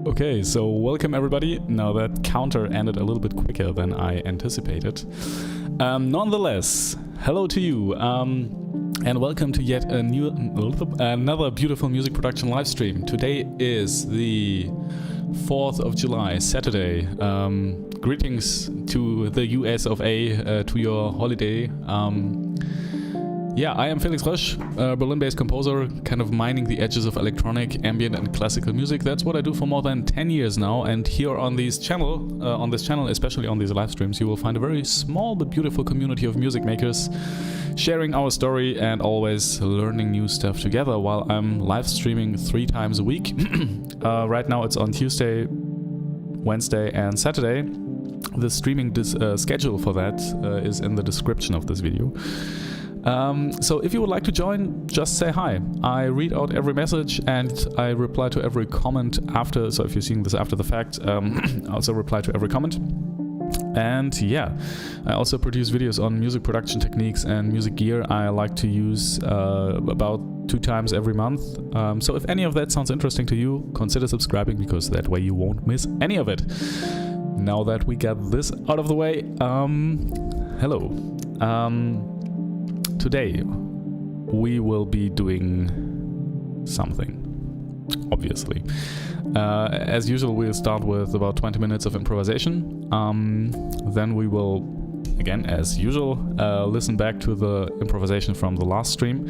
Okay, so welcome everybody. Now that counter ended a little bit quicker than I anticipated. Nonetheless, hello to you, and welcome to yet another beautiful music production live stream. Today is the 4th of July, Saturday. Greetings to the US of A, to your holiday. Yeah, I am Felix Rösch, a Berlin-based composer, kind of mining the edges of electronic, ambient and classical music. That's what I do for more than 10 years now, and here on this channel, especially on these live streams, you will find a very small but beautiful community of music makers sharing our story and always learning new stuff together while I'm live streaming 3 times a week. Right now it's on Tuesday, Wednesday and Saturday. The streaming schedule for that is in the description of this video. So if you would like to join, just say hi. I read out every message and I reply to every comment after, so if you're seeing this after the fact, I also reply to every comment. And yeah, I also produce videos on music production techniques and music gear I like to use about 2 times every month. So if any of that sounds interesting to you, consider subscribing because that way you won't miss any of it. Now that we got this out of the way, hello. Today we will be doing something, obviously. As usual, we'll start with about 20 minutes of improvisation. Then we will, again, as usual, listen back to the improvisation from the last stream.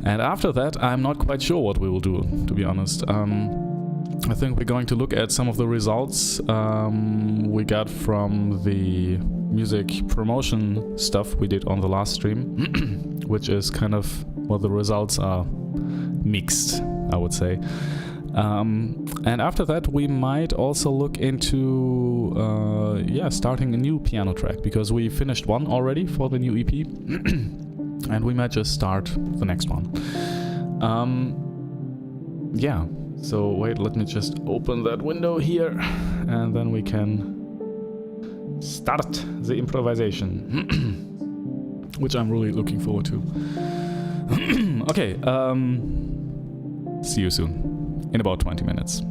And after that, I'm not quite sure what we will do, to be honest. I think we're going to look at some of the results we got from the music promotion stuff we did on the last stream, which is kind of, well, the results are mixed, I would say. And after that we might also look into starting a new piano track, because we finished one already for the new EP and we might just start the next one. Yeah, so wait, let me just open that window here and then we can start the improvisation, which I'm really looking forward to. Okay, see you soon, in about 20 minutes.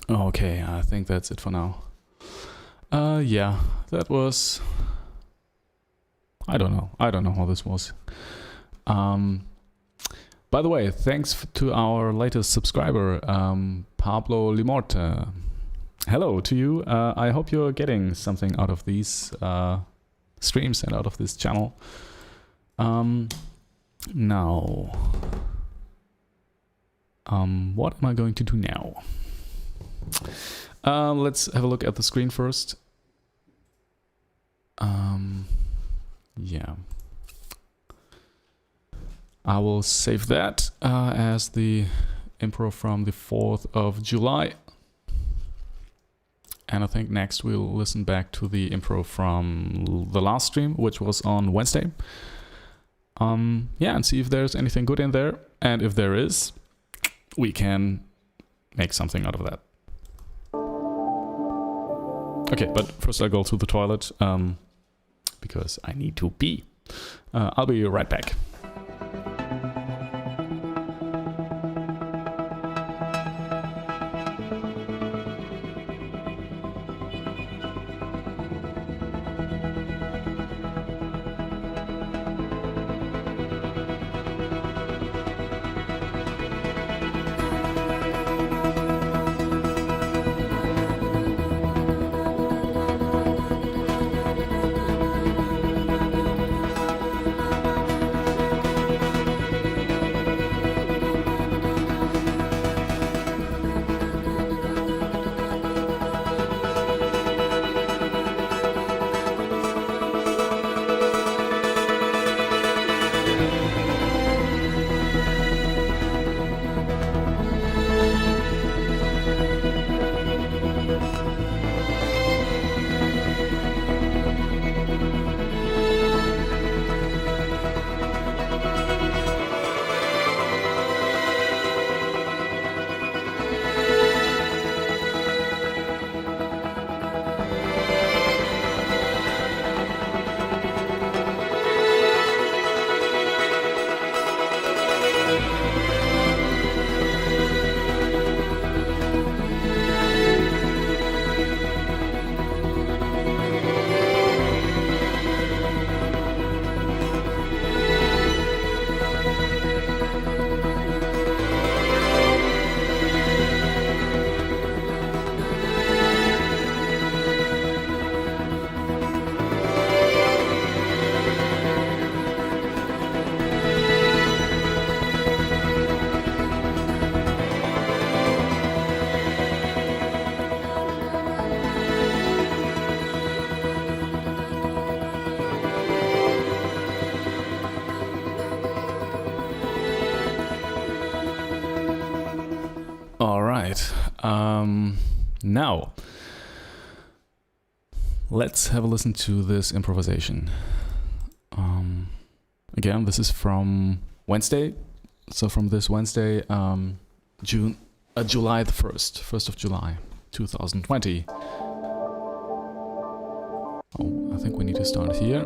Okay, I think that's it for now. Yeah, that was... I don't know how this was. By the way, thanks to our latest subscriber, Pablo Limorte. Hello to you. I hope you're getting something out of these streams and out of this channel. Now, what am I going to do now? Let's have a look at the screen first. Yeah. I will save that as the improv from the 4th of July. And I think next we'll listen back to the improv from the last stream, which was on Wednesday. Yeah, and see if there's anything good in there. And if there is, we can make something out of that. Okay, but first I'll go to the toilet, because I need to pee. I'll be right back. Now, Let's have a listen to this improvisation. Again, this is from Wednesday. So from this Wednesday, July the 1st of July, 2020. Oh, I think we need to start here.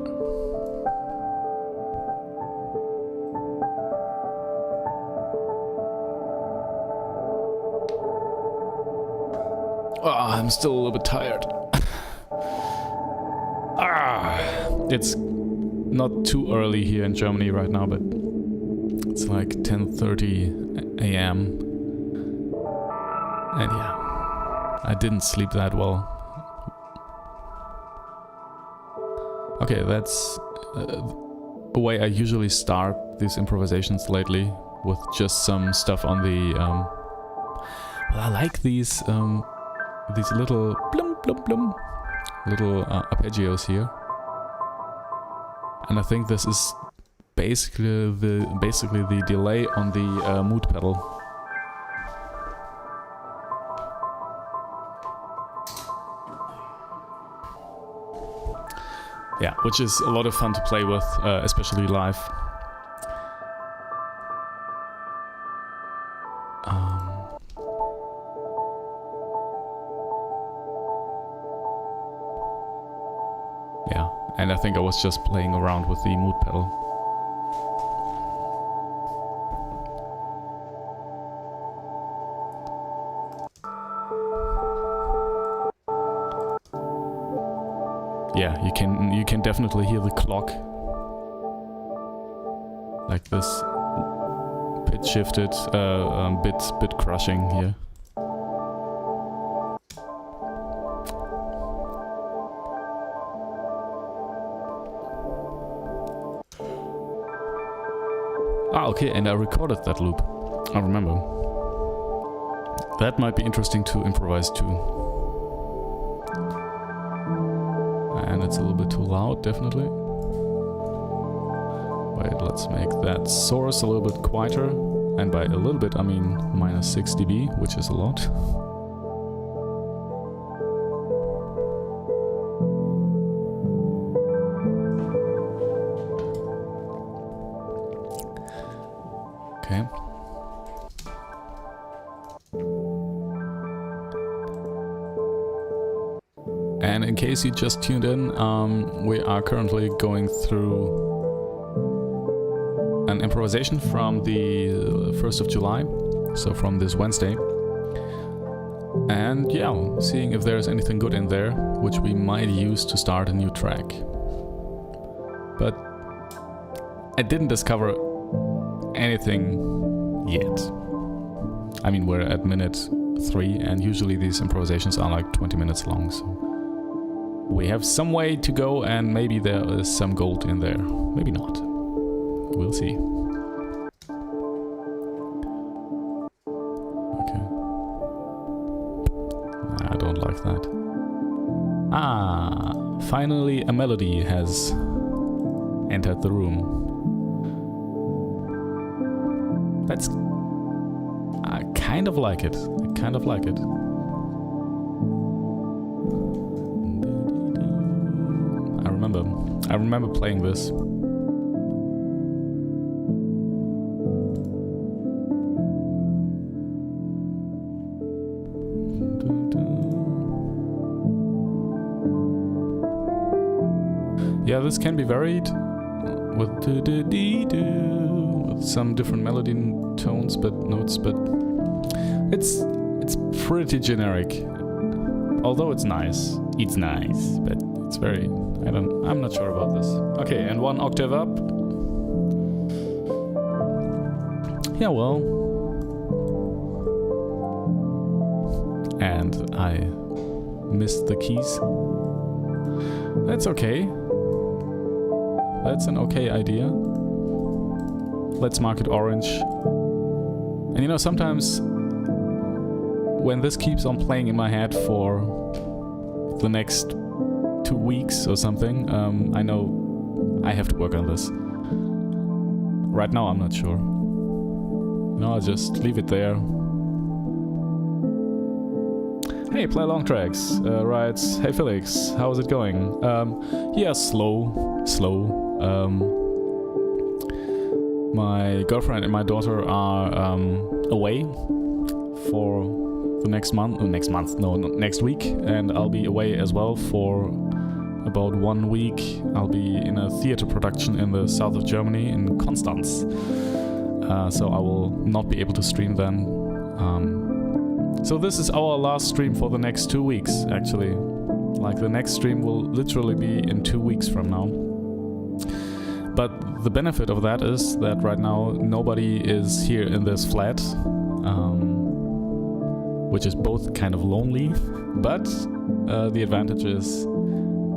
I'm still a little bit tired. It's not too early here in Germany right now, but it's like 10:30 a.m. And yeah, I didn't sleep that well. Okay, that's the way I usually start these improvisations lately, with just some stuff on the... well, I like these little blum blum blum little arpeggios here, and I think this is basically the delay on the mood pedal. Yeah, which is a lot of fun to play with, especially live. Yeah, and I think I was just playing around with the mood pedal. Yeah, you can definitely hear the clock, like this pitch shifted, bit crushing here. Okay, and I recorded that loop. I remember. That might be interesting to improvise too. And it's a little bit too loud, definitely. Wait, let's make that source a little bit quieter. And by a little bit, I mean -6 dB, which is a lot. Okay. And in case you just tuned in, we are currently going through an improvisation from the 1st of July, so from this Wednesday. And yeah, seeing if there's anything good in there, which we might use to start a new track. But I didn't discover anything yet. I mean, we're at minute 3, and usually these improvisations are like 20 minutes long, so we have some way to go, and maybe there is some gold in there. Maybe not. We'll see. Okay. I don't like that. Finally a melody has entered the room. That's... I kind of like it. I kind of like it. I remember playing this. Yeah, this can be varied with some different melody tones, but notes, but it's pretty generic. Although it's nice, but it's very... I'm not sure about this. Okay, and 1 octave up. Yeah, well. And I missed the keys. That's okay. That's an okay idea. Let's mark it orange. And you know, sometimes when this keeps on playing in my head for the next 2 weeks or something, I know I have to work on this. Right now I'm not sure. No, I'll just leave it there. Hey, Play Long Tracks writes, hey Felix, how's it going? Yeah, slow. My girlfriend and my daughter are away for the next week, and I'll be away as well for about 1 week. I'll be in a theater production in the south of Germany, in Konstanz. So I will not be able to stream then. So this is our last stream for the next 2 weeks, actually. Like, the next stream will literally be in 2 weeks from now. But the benefit of that is that right now nobody is here in this flat, which is both kind of lonely, but the advantage is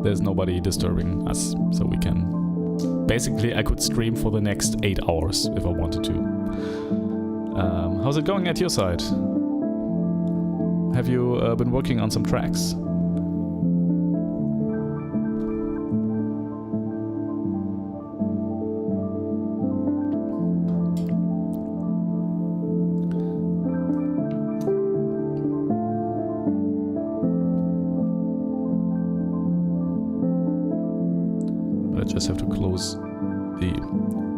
there's nobody disturbing us, so we can... Basically, I could stream for the next 8 hours if I wanted to. How's it going at your side? Have you been working on some tracks? I just have to close the...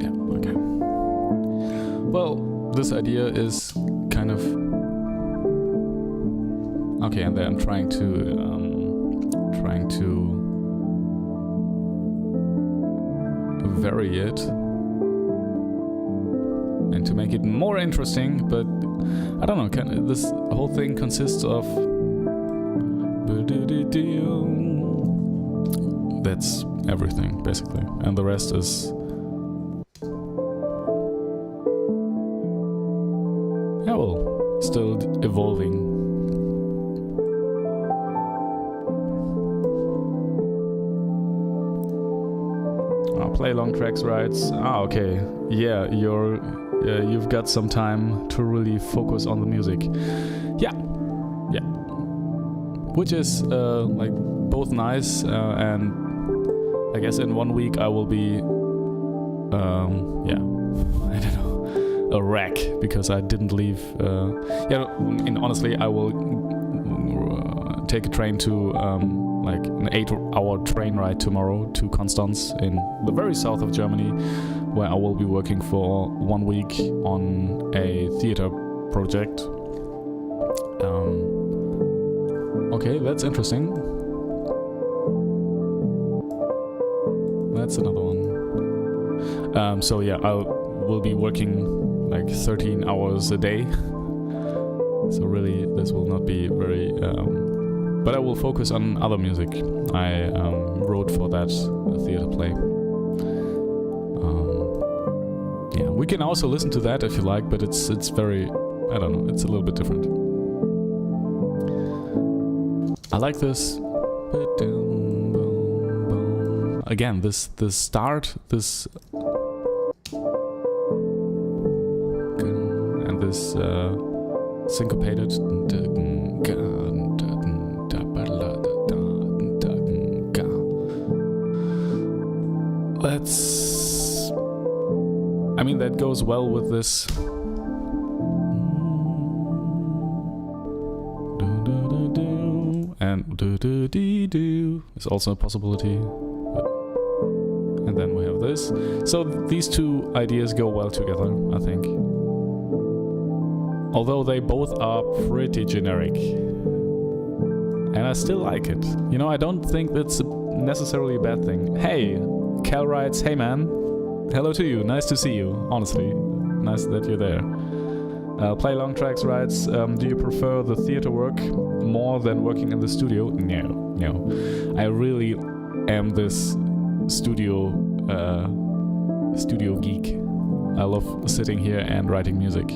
Yeah, okay. Well, this idea is kind of... Okay, and then I'm trying to vary it and to make it more interesting, but I don't know, this whole thing consists of... That's everything, basically, and the rest is... Yeah, well, still evolving. Play Long Tracks writes, okay, yeah, you've got some time to really focus on the music. Yeah, which is like both nice, and I guess in 1 week I will be, I don't know, a wreck because I didn't leave. Honestly, I will take a train to like an 8-hour train ride tomorrow to Konstanz in the very south of Germany, where I will be working for 1 week on a theater project. Okay, that's interesting. That's another one. So yeah, I will be working like 13 hours a day. So really, this will not be very... but I will focus on other music I wrote for that theater play. We can also listen to that if you like, but it's very... I don't know, it's a little bit different. I like this. Again, this start, this... and this syncopated... I mean, that goes well with this. And do is also a possibility. And then we have this. So these two ideas go well together, I think. Although they both are pretty generic. And I still like it. You know, I don't think that's necessarily a bad thing. Hey, Cal writes, hey man, hello to you, nice to see you, honestly. Nice that you're there. Play Long Tracks writes, do you prefer the theater work more than working in the studio? No. I really am this studio geek. I love sitting here and writing music.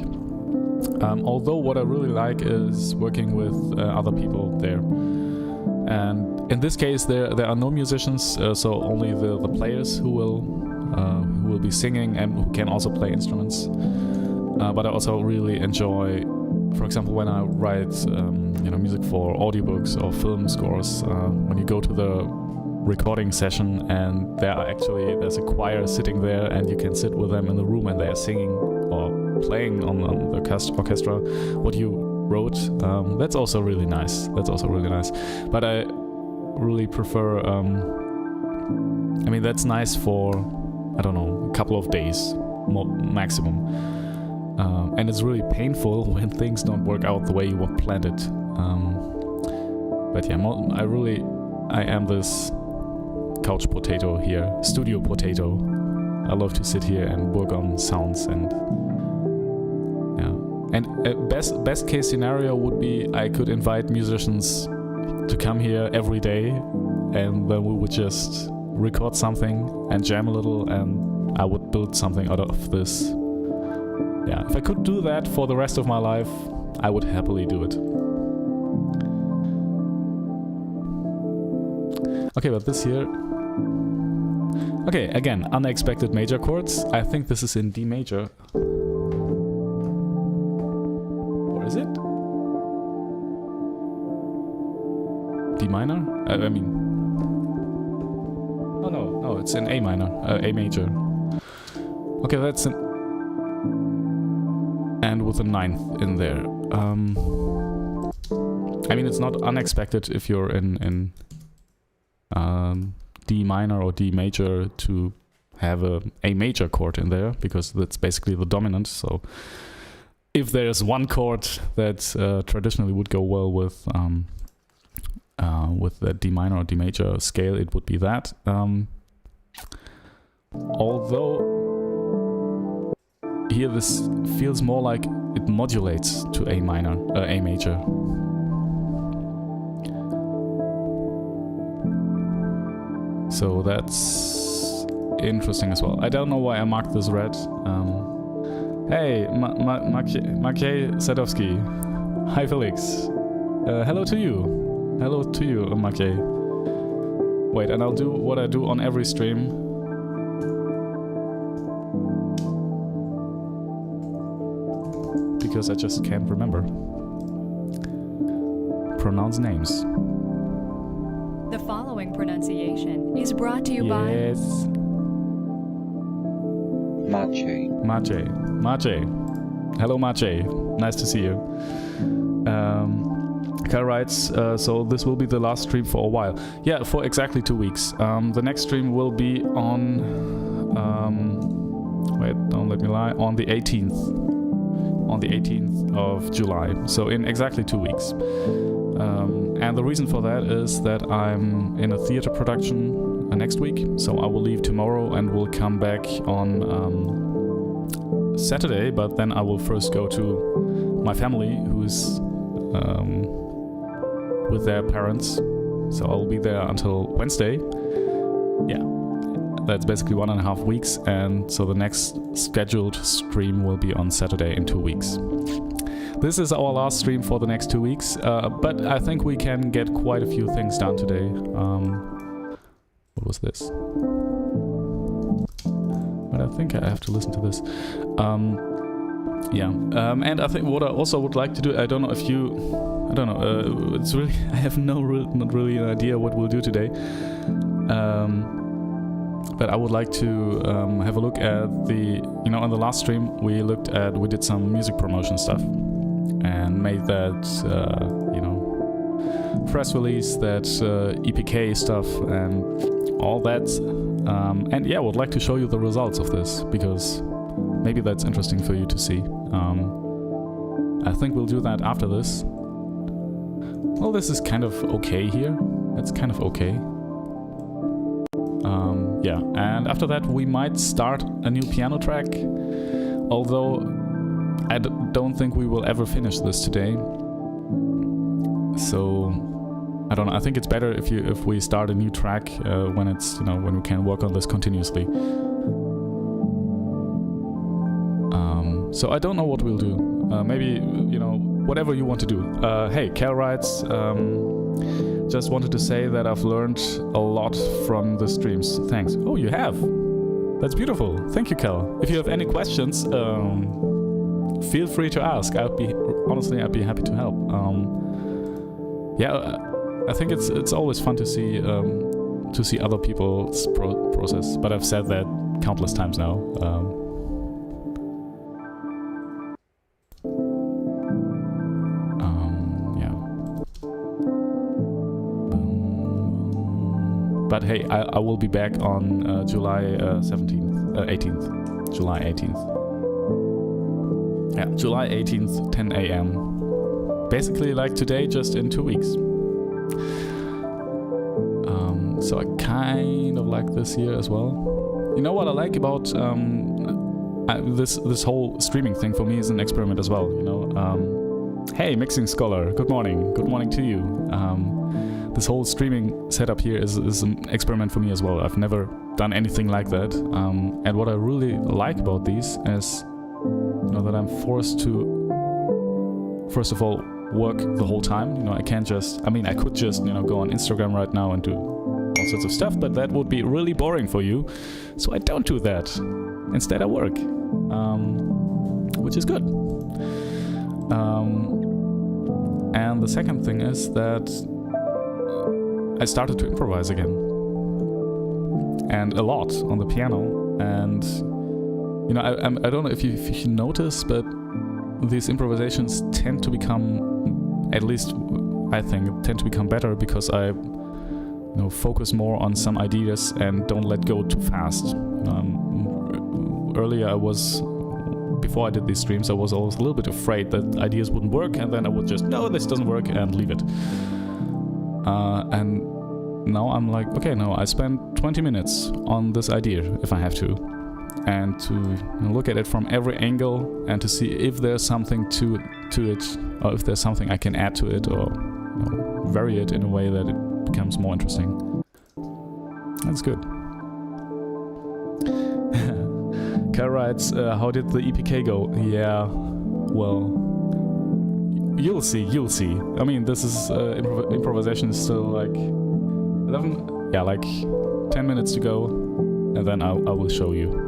Although what I really like is working with other people there. And in this case, there are no musicians, so only the players who will be singing and who can also play instruments. But I also really enjoy, for example, when I write music for audiobooks or film scores. When you go to the recording session and there's a choir sitting there, and you can sit with them in the room and they are singing or playing on the orchestra. What you wrote. That's also really nice. But I really prefer. I mean, that's nice for, I don't know, a couple of days maximum. And it's really painful when things don't work out the way you planned it. But yeah, I am this couch potato here, studio potato. I love to sit here and work on sounds and yeah. And best case scenario would be I could invite musicians to come here every day, and then we would just record something and jam a little, and I would build something out of this. Yeah, if I could do that for the rest of my life, I would happily do it. Okay, but this here... Okay, again, unexpected major chords. I think this is in D major. Or is it? D minor? I mean... Oh no, it's in A minor, A major. Okay, that's an... And with a ninth in there. I mean, it's not unexpected if you're in D minor or D major to have a major chord in there, because that's basically the dominant. So if there's one chord that traditionally would go well with the D minor or D major scale, it would be that. Although here this feels more like it modulates to A minor, A major. So that's interesting as well. I don't know why I marked this red. Hey, Maciej Sadowski. Hi, Felix. Hello to you. Hello to you, Maciej. Wait, and I'll do what I do on every stream. Because I just can't remember. Pronounce names. The following pronunciation is brought to you by... Yes. Maciej. Hello, Maciej. Nice to see you. Kyle writes, so this will be the last stream for a while. Yeah, for exactly 2 weeks. The next stream will be on... wait, don't let me lie. On the 18th. On the 18th of July. So in exactly 2 weeks. And the reason for that is that I'm in a theater production next week, so I will leave tomorrow and will come back on Saturday, but then I will first go to my family, who's with their parents, so I'll be there until Wednesday. Yeah, that's basically 1.5 weeks, and so the next scheduled stream will be on Saturday in 2 weeks. This is our last stream for the next 2 weeks, but I think we can get quite a few things done today. What was this? But I think I have to listen to this. And I think what I also would like to do, I don't know if you... I don't know, it's really... I have not really an idea what we'll do today. But I would like to have a look at the... You know, on the last stream we did some music promotion stuff. And made that, press release, that EPK stuff and all that. And yeah, I would like to show you the results of this, because maybe that's interesting for you to see. I think we'll do that after this. Well, this is kind of okay here. It's kind of okay. Yeah, and after that we might start a new piano track, although I don't think we will ever finish this today. So I don't know. I think it's better if we start a new track when it's when we can work on this continuously. So I don't know what we'll do. Maybe whatever you want to do. Hey, Cal writes. Just wanted to say that I've learned a lot from the streams. Thanks. Oh, you have. That's beautiful. Thank you, Cal. If you have any questions. Feel free to ask. I'd be happy to help. Yeah, I think it's always fun to see other people's process. But I've said that countless times now. But hey, I will be back on July 18th. July 18th. Yeah, July 18th, 10 a.m. Basically like today, just in 2 weeks. So I kind of like this year as well. You know what I like about this whole streaming thing for me is an experiment as well. You know, hey, Mixing Scholar, good morning. Good morning to you. This whole streaming setup here is an experiment for me as well. I've never done anything like that. And what I really like about these is, you know, that I'm forced to, first of all, work the whole time. You know, I can't just, I mean, I could just, you know, go on Instagram right now and do all sorts of stuff, but that would be really boring for you. So I don't do that. Instead, I work, which is good. And the second thing is that I started to improvise again. And a lot on the piano. And, you know, I don't know if you notice, but these improvisations tend to become, at least I think, tend to become better because I, you know, focus more on some ideas and don't let go too fast. Earlier before I did these streams, I was always a little bit afraid that ideas wouldn't work, and then I would just, no, this doesn't work, and leave it. And now I'm like, okay, no, I spend 20 minutes on this idea if I have to, and to, you know, look at it from every angle and to see if there's something to it, or if there's something I can add to it, or, you know, vary it in a way that it becomes more interesting. That's good. Kyle writes, how did the EPK go? Yeah, well, you'll see. I mean, this is improvisation is still like 11, yeah, like 10 minutes to go, and then I will show you.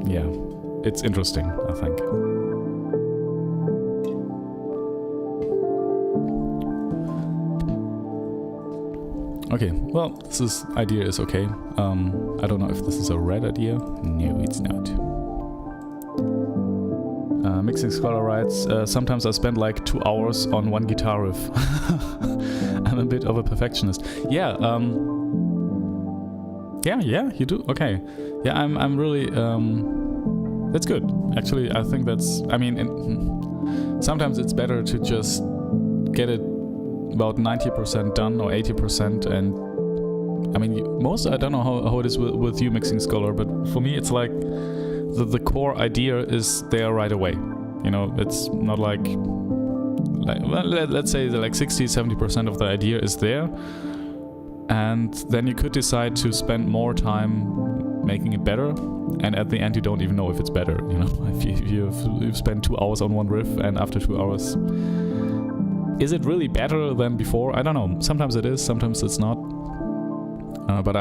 Yeah, it's interesting, I think. Okay, well, this idea is okay. I don't know if this is a red idea. No, it's not. Mixing Scholar writes, sometimes I spend like 2 hours on one guitar riff. I'm a bit of a perfectionist. Yeah, yeah, you do? Okay. Yeah, I'm really, that's good. Actually, I think that's, I mean, sometimes it's better to just get it about 90% done or 80%, and I mean, I don't know how it is with you, Mixing Scholar, but for me it's like the core idea is there right away. You know, it's not like well, let's say that like 60-70% of the idea is there, and then you could decide to spend more time making it better, and at the end you don't even know if it's better. You know, if you've spent 2 hours on one riff, and after 2 hours, is it really better than before? I don't know. Sometimes it is, sometimes it's not. But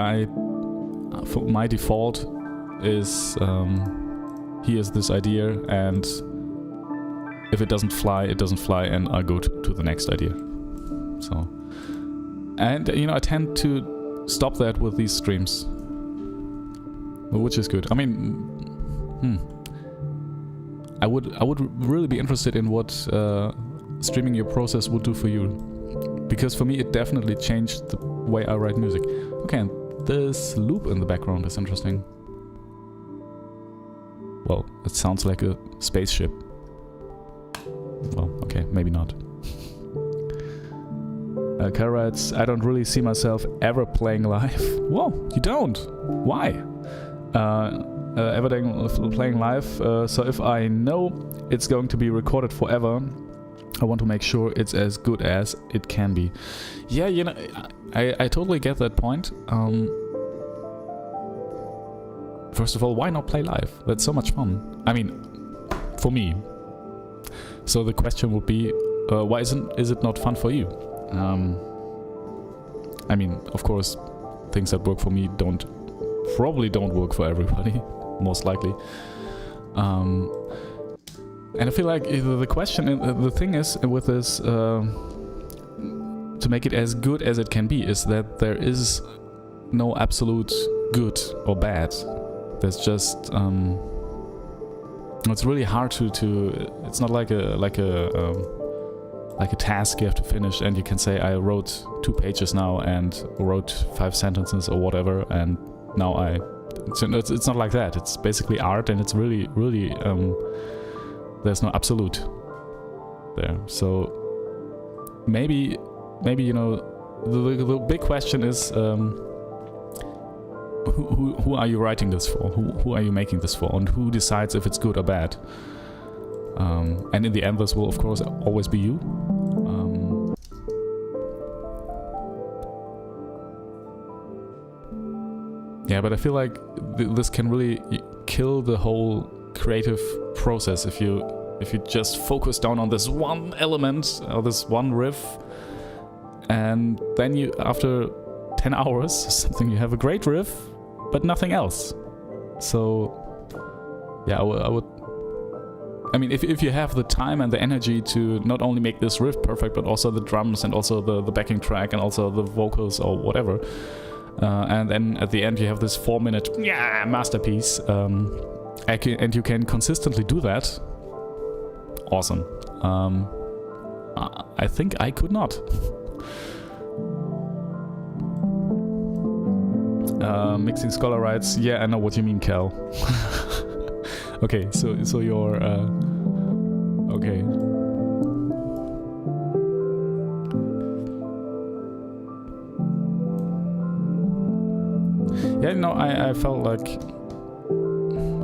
my default is here's this idea, and if it doesn't fly, it doesn't fly, and I go to the next idea. So, and you know, I tend to stop that with these streams, which is good. I mean, I would really be interested in what streaming your process would do for you, because for me it definitely changed the way I write music. Okay, and this loop in the background is interesting. Well, it sounds like a spaceship. Well, okay, maybe not. Kyle writes, I don't really see myself ever playing live. Whoa, you don't? Why? Ever playing live, so if I know it's going to be recorded forever, I want to make sure it's as good as it can be. Yeah, you know, I totally get that point. First of all, why not play live? That's so much fun. I mean, for me. So the question would be, why is it not fun for you? I mean, of course, things that work for me probably don't work for everybody, most likely. And I feel like the question, the thing is with this, to make it as good as it can be, is that there is no absolute good or bad. There's just it's really hard to. It's not like a task you have to finish, and you can say I wrote 2 pages now and wrote 5 sentences or whatever, and now it's not like that. It's basically art, and it's really there's no absolute there. So maybe the big question is who are you writing this for? Who are you making this for? And who decides if it's good or bad? And in the end, this will of course always be you. Yeah, but I feel like this can really kill the whole creative process if you just focus down on this one element or this one riff, and then you, after 10 hours something, you have a great riff but nothing else. So yeah, I mean, if you have the time and the energy to not only make this riff perfect, but also the drums and also the backing track and also the vocals or whatever, and then at the end you have this 4-minute masterpiece, and you can consistently do that, awesome. I think I could not. Mixing Scholar writes, yeah, I know what you mean, Cal. Okay, so you're okay. Yeah, no, I felt like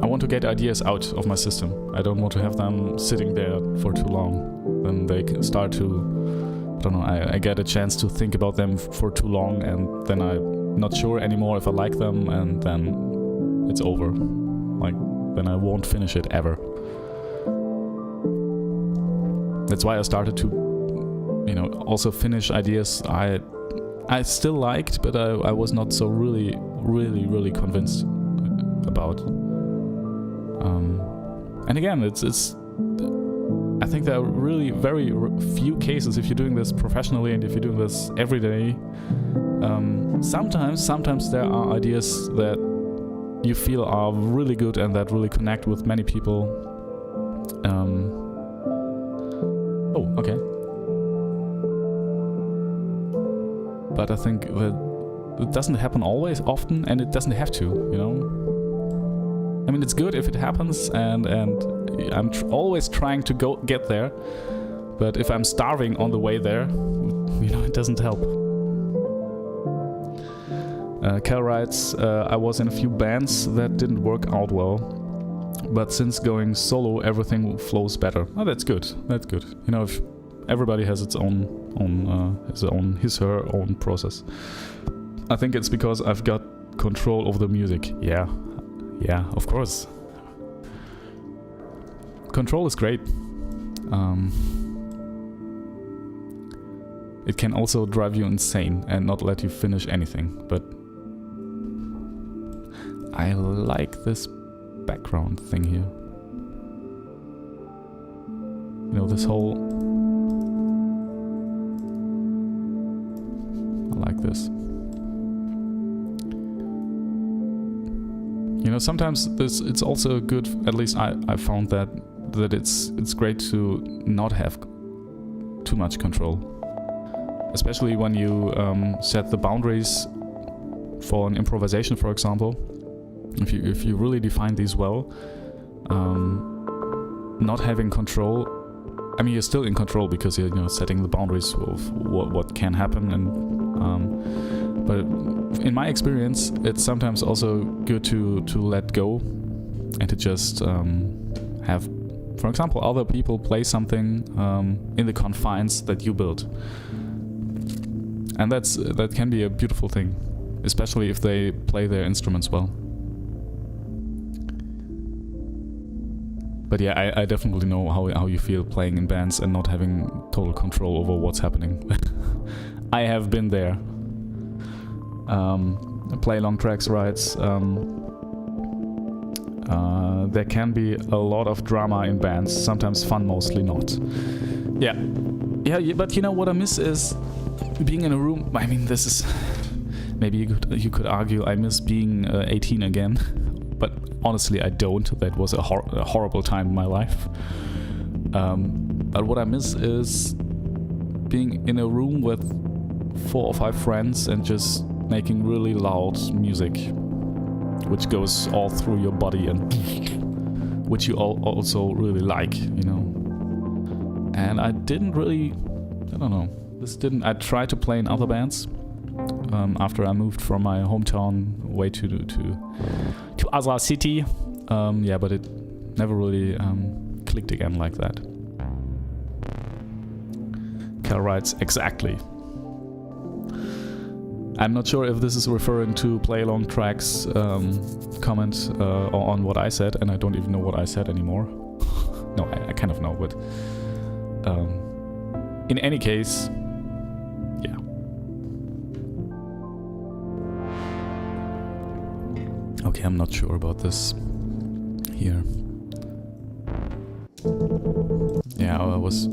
I want to get ideas out of my system. I don't want to have them sitting there for too long. Then they can start to, I don't know, I get a chance to think about them for too long, and then I'm not sure anymore if I like them, and then it's over. Like, then I won't finish it ever. That's why I started to, also finish ideas I still liked, but I was not so really convinced about. And again, it's I think there are really very few cases, if you're doing this professionally and if you're doing this every day. Sometimes there are ideas that you feel are really good and that really connect with many people. Oh, okay. But I think that it doesn't happen often, and it doesn't have to, I mean, it's good if it happens, and I'm always trying to get there. But if I'm starving on the way there, it doesn't help. Cal writes, I was in a few bands that didn't work out well, but since going solo, everything flows better. Oh, that's good. That's good. If everybody has his her own process. I think it's because I've got control over the music. Yeah, of course. Control is great. It can also drive you insane and not let you finish anything, but I like this background thing here. This whole... I like this. Sometimes it's also good, at least I found that it's great to not have too much control. Especially when you set the boundaries for an improvisation, for example. If you really define these well, not having control, I mean, you're still in control because you're setting the boundaries of what can happen, and but in my experience, it's sometimes also good to let go and to just have, for example, other people play something in the confines that you built, and that can be a beautiful thing, especially if they play their instruments well. But yeah, I definitely know how you feel playing in bands and not having total control over what's happening. I have been there. Play long tracks writes, there can be a lot of drama in bands, sometimes fun, mostly not. Yeah, but what I miss is being in a room. I mean, this is... Maybe you could argue I miss being 18 again, but honestly, I don't. That was a horrible time in my life. But what I miss is being in a room with 4 or 5 friends and just making really loud music, which goes all through your body and which you also really like, you know. And I didn't really, I don't know, I tried to play in other bands after I moved from my hometown way to other city. Yeah, but it never really clicked again like that. Cal writes, exactly. I'm not sure if this is referring to Play Along Tracks comment on what I said, and I don't even know what I said anymore. No, I kind of know, but in any case, yeah. Okay, I'm not sure about this here. Yeah, I was...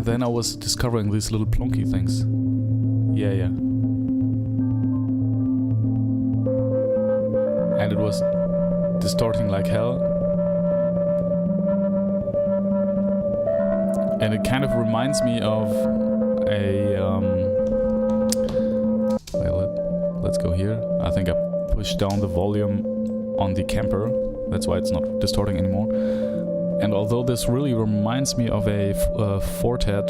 then I was discovering these little plonky things. Yeah. And it was distorting like hell. And it kind of reminds me of a... well, let's go here. I think I pushed down the volume on the camper. That's why it's not distorting anymore. And although this really reminds me of a Fortet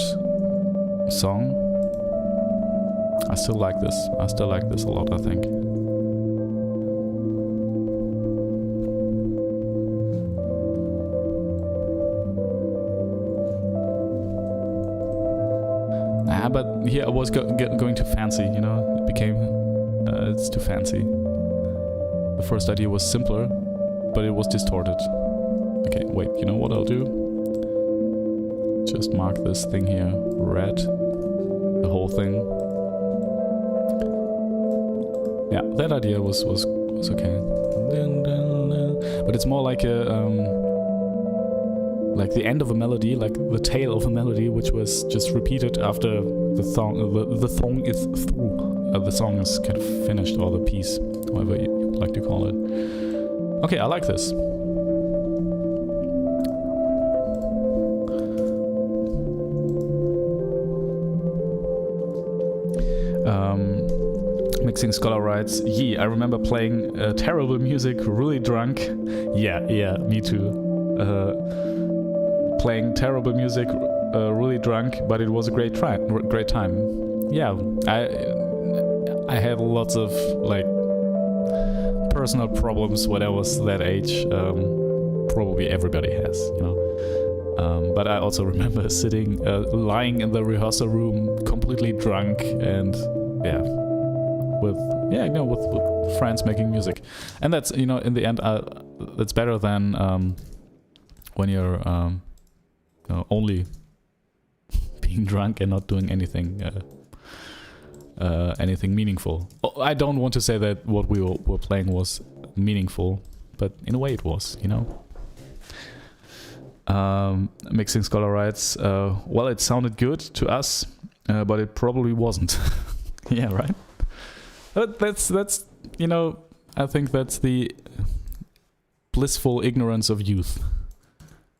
song, I still like this. I still like this a lot, I think. But here I was going too fancy, you know? It became... it's too fancy. The first idea was simpler, but it was distorted. Okay, wait, you know what I'll do? Just mark this thing here red. The whole thing. Yeah, that idea was okay. But it's more like a like the end of a melody, like the tail of a melody, which was just repeated after the song is through. The song is kind of finished, or the piece, however you like to call it. Okay, I like this. Mixing Scholar writes, I remember playing terrible music, really drunk. Yeah, me too. Playing terrible music, really drunk, but it was a great time. Yeah, I had lots of like personal problems when I was that age. Probably everybody has, you know. But I also remember lying in the rehearsal room, completely drunk, and with friends making music. And that's, you know, in the end, that's better than when you're only being drunk and not doing anything meaningful. I don't want to say that what we were playing was meaningful, but in a way it was, you know. Mixing Scholar writes, well, it sounded good to us, but it probably wasn't. Yeah, right? But that's you know, I think that's the blissful ignorance of youth.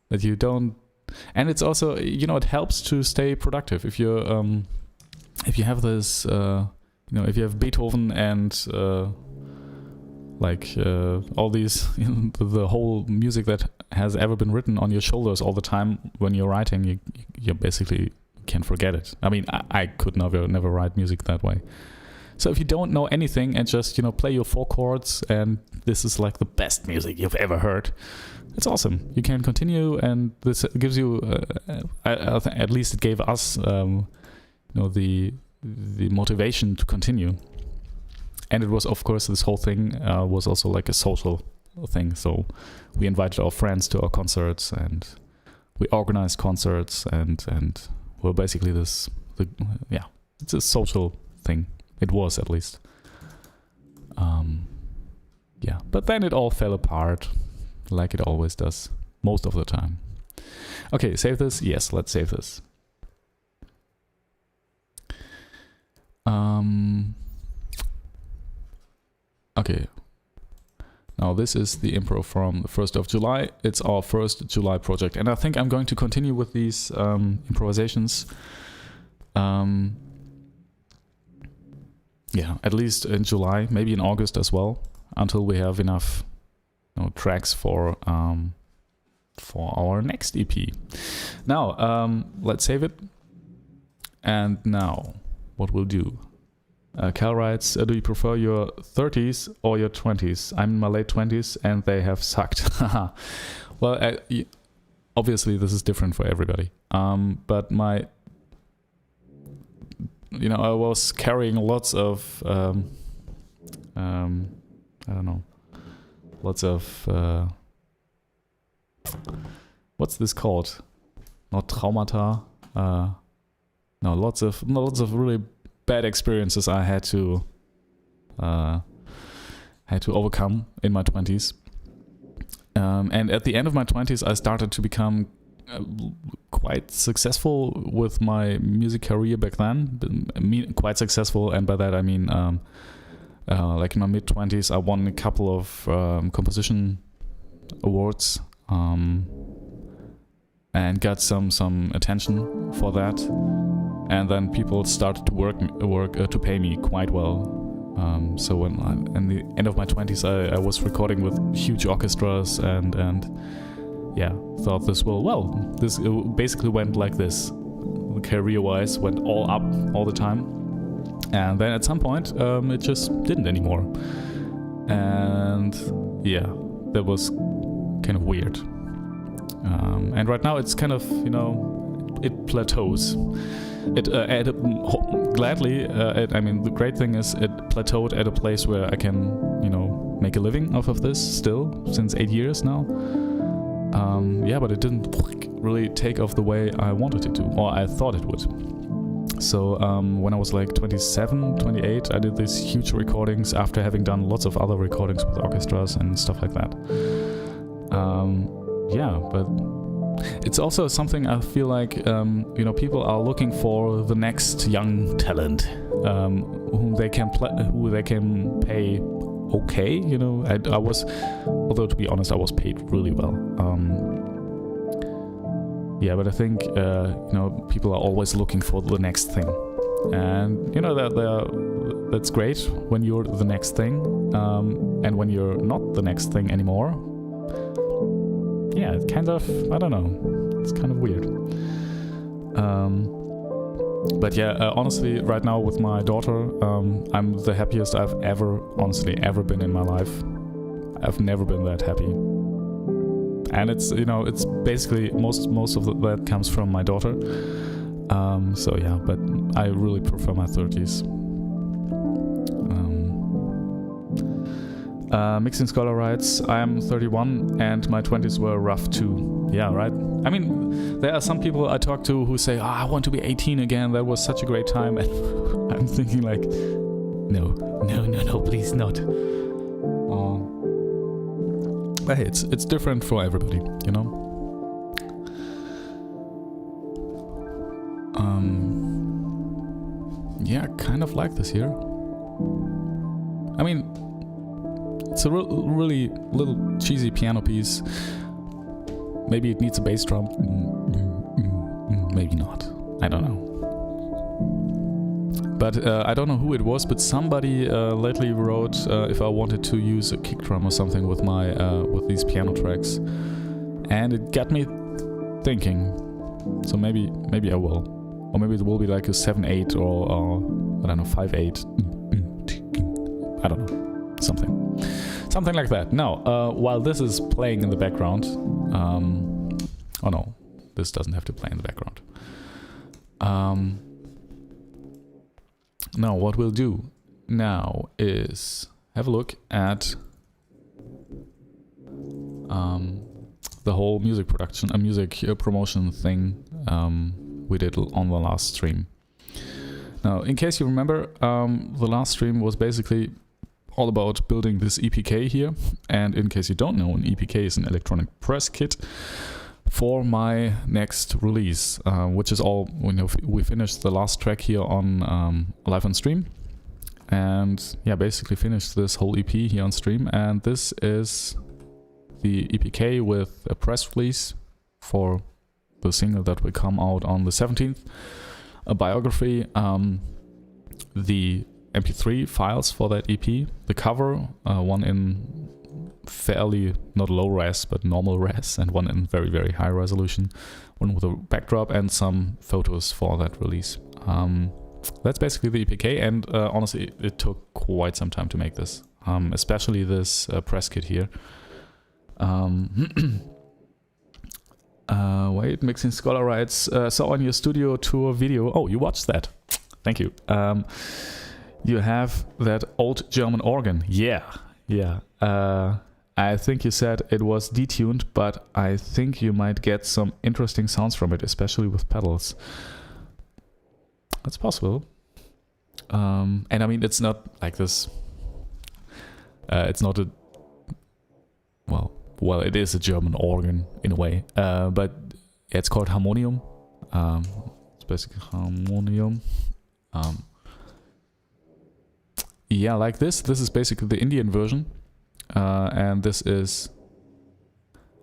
That you don't... And it's also, you know, it helps to stay productive. If you have this, you know, if you have Beethoven and all these, you know, the whole music that has ever been written on your shoulders all the time when you're writing, you basically can forget it. I mean, I could never write music that way. So if you don't know anything and just, you know, play your 4 chords and this is like the best music you've ever heard, it's awesome. You can continue, and this gives you, at least it gave us, you know, the motivation to continue. And it was, of course, this whole thing was also like a social thing. So we invited our friends to our concerts, and we organized concerts, and we're basically it's a social thing. It was, at least. Yeah, but then it all fell apart, like it always does, most of the time. Okay, save this? Yes, let's save this. Okay. Now this is the improv from the 1st of July. It's our first July project, and I think I'm going to continue with these improvisations. Yeah, at least in July, maybe in August as well, until we have enough tracks for our next EP. Now, let's save it. And now, what we'll do. Cal writes, do you prefer your 30s or your 20s? I'm in my late 20s and they have sucked. Well, obviously this is different for everybody. But I was carrying lots of, what's this called? Not traumata. Lots of really bad experiences I had to overcome in my 20s. And at the end of my 20s, I started to become quite successful with my music career back then. Quite successful, and by that I mean like in my mid-20s, I won a couple of composition awards and got some attention for that. And then people started to work to pay me quite well. So when in the end of my 20s, I was recording with huge orchestras and thought this basically went like this. Career-wise, went all up all the time. And then at some point, it just didn't anymore. And yeah, that was kind of weird. And right now it's kind of, it plateaus. The great thing is it plateaued at a place where I can, make a living off of this still, since 8 years now. But it didn't really take off the way I wanted it to, or I thought it would. So when I was like 27, 28, I did these huge recordings after having done lots of other recordings with orchestras and stuff like that. But it's also something I feel like, people are looking for the next young talent, who they can pay okay. I was, although to be honest, I was paid really well. But I think, people are always looking for the next thing. And, that's great when you're the next thing. And when you're not the next thing anymore, it kind of, I don't know, it's kind of weird. Honestly, right now with my daughter, I'm the happiest I've ever been in my life. I've never been that happy. And it's, it's basically most of that comes from my daughter. But I really prefer my 30s. Mixing Scholar writes, I am 31 and my 20s were rough too. Yeah, right? I mean, there are some people I talk to who say, I want to be 18 again, that was such a great time. And I'm thinking like, no, please not. But hey, it's different for everybody, kind of like this here. I mean, it's a really little cheesy piano piece. Maybe it needs a bass drum. Maybe not. I don't know. But I don't know who it was, but somebody lately wrote if I wanted to use a kick drum or something with my with these piano tracks, and it got me thinking. So maybe I will, or maybe it will be like a 7/8 or I don't know 5/8. I don't know, something like that. Now, while this is playing in the background, oh no, this doesn't have to play in the background. Now, what we'll do now is have a look at the whole music production, music promotion thing we did on the last stream. Now, in case you remember, the last stream was basically all about building this EPK here. And in case you don't know, an EPK is an electronic press kit for my next release, which is all, we finished the last track here on live on stream, and yeah, basically finished this whole EP here on stream. And this is the EPK with a press release for the single that will come out on the 17th. A biography, the MP3 files for that EP, the cover, one in fairly not low res but normal res, and one in very, very high resolution, one with a backdrop, and some photos for that release. That's basically the EPK, and honestly it took quite some time to make this, especially this press kit here. Wait, Mixing Scholar writes, saw on your studio tour video, oh, you watched that, thank you. You have that old German organ. Yeah. I think you said it was detuned, but I think you might get some interesting sounds from it, especially with pedals. That's possible. And I mean, it's not like this. It's not a... Well, it is a German organ in a way. But it's called harmonium. It's basically harmonium. Yeah, like this. This is basically the Indian version. And this is...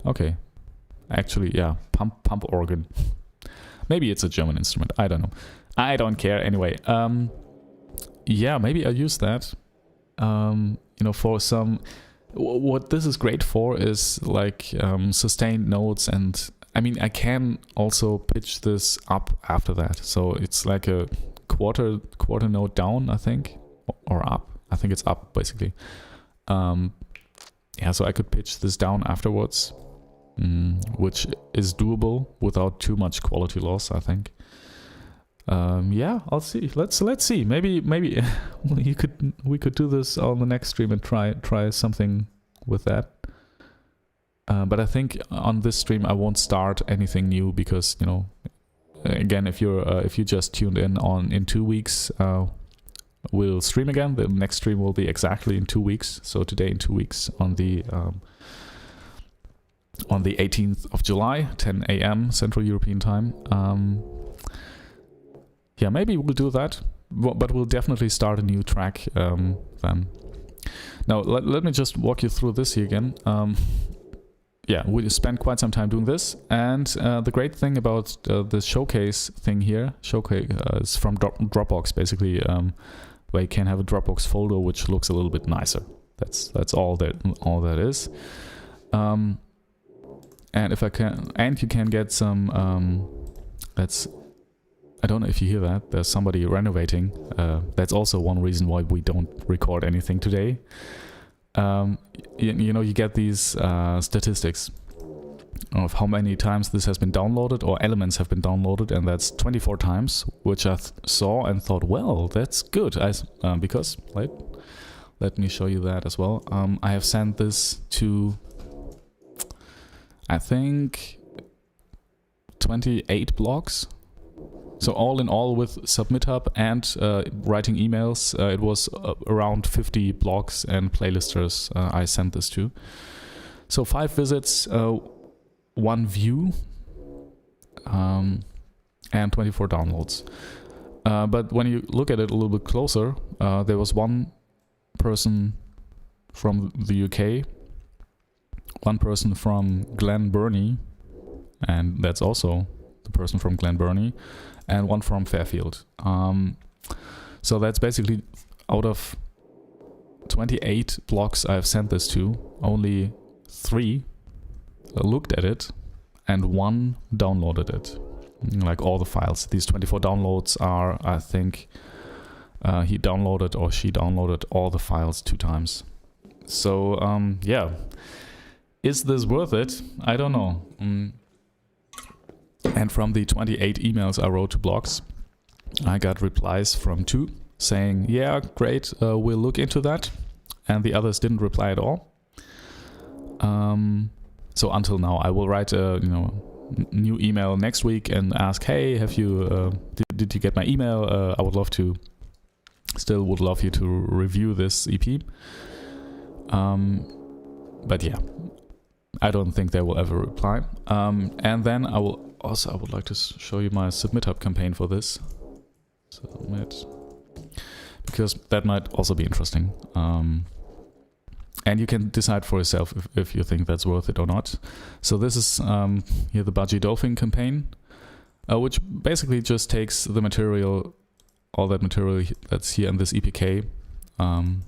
Okay. Actually, yeah. Pump organ. Maybe it's a German instrument. I don't know. I don't care anyway. Yeah, maybe I'll use that. For some... What this is great for is like sustained notes, and I mean I can also pitch this up after that. So it's like a quarter note down, I think, or up. I think it's up basically. Yeah, so I could pitch this down afterwards, which is doable without too much quality loss, I think. Yeah, I'll see. Let's see. Maybe we could do this on the next stream and try something with that. But I think on this stream I won't start anything new because again, if you just tuned in 2 weeks, we'll stream again. The next stream will be exactly in 2 weeks. So today in 2 weeks on the 18th of July, 10 a.m. Central European time. Yeah, maybe we'll do that, but we'll definitely start a new track then. Now, let me just walk you through this here again. Yeah, we spent quite some time doing this, and the great thing about the showcase thing here, showcase is from Dropbox, basically, where you can have a Dropbox folder which looks a little bit nicer. That's all that is. And if I can, and you can get some. I don't know if you hear that. There's somebody renovating. That's also one reason why we don't record anything today. You get these statistics of how many times this has been downloaded or elements have been downloaded, and that's 24 times, which I saw and thought, well, that's good. Because, let me show you that as well. I have sent this to, I think, 28 blogs. So all in all, with Submit Hub and writing emails, it was around 50 blogs and playlisters I sent this to. So 5 visits, 1 view, and 24 downloads. But when you look at it a little bit closer, there was one person from the UK, one person from Glen Burnie, and that's also the person from Glen Burnie, and one from Fairfield. So that's basically out of 28 blogs I've sent this to, only 3 looked at it and 1 downloaded it. Like all the files. These 24 downloads are, I think, he downloaded or she downloaded all the files 2 times. So, yeah. Is this worth it? I don't know. And from the 28 emails I wrote to blogs, I got replies from 2 saying, yeah, great, we'll look into that. And the others didn't reply at all. So until now, I will write a new email next week and ask, hey, have you did you get my email? I would love you to review this EP. But yeah, I don't think they will ever reply. And then I would like to show you my Submit Hub campaign for this. Submit. because that might also be interesting. And you can decide for yourself if you think that's worth it or not. So this is here the Budgie Dolphin campaign, which basically just takes the material, all that material that's here in this EPK, and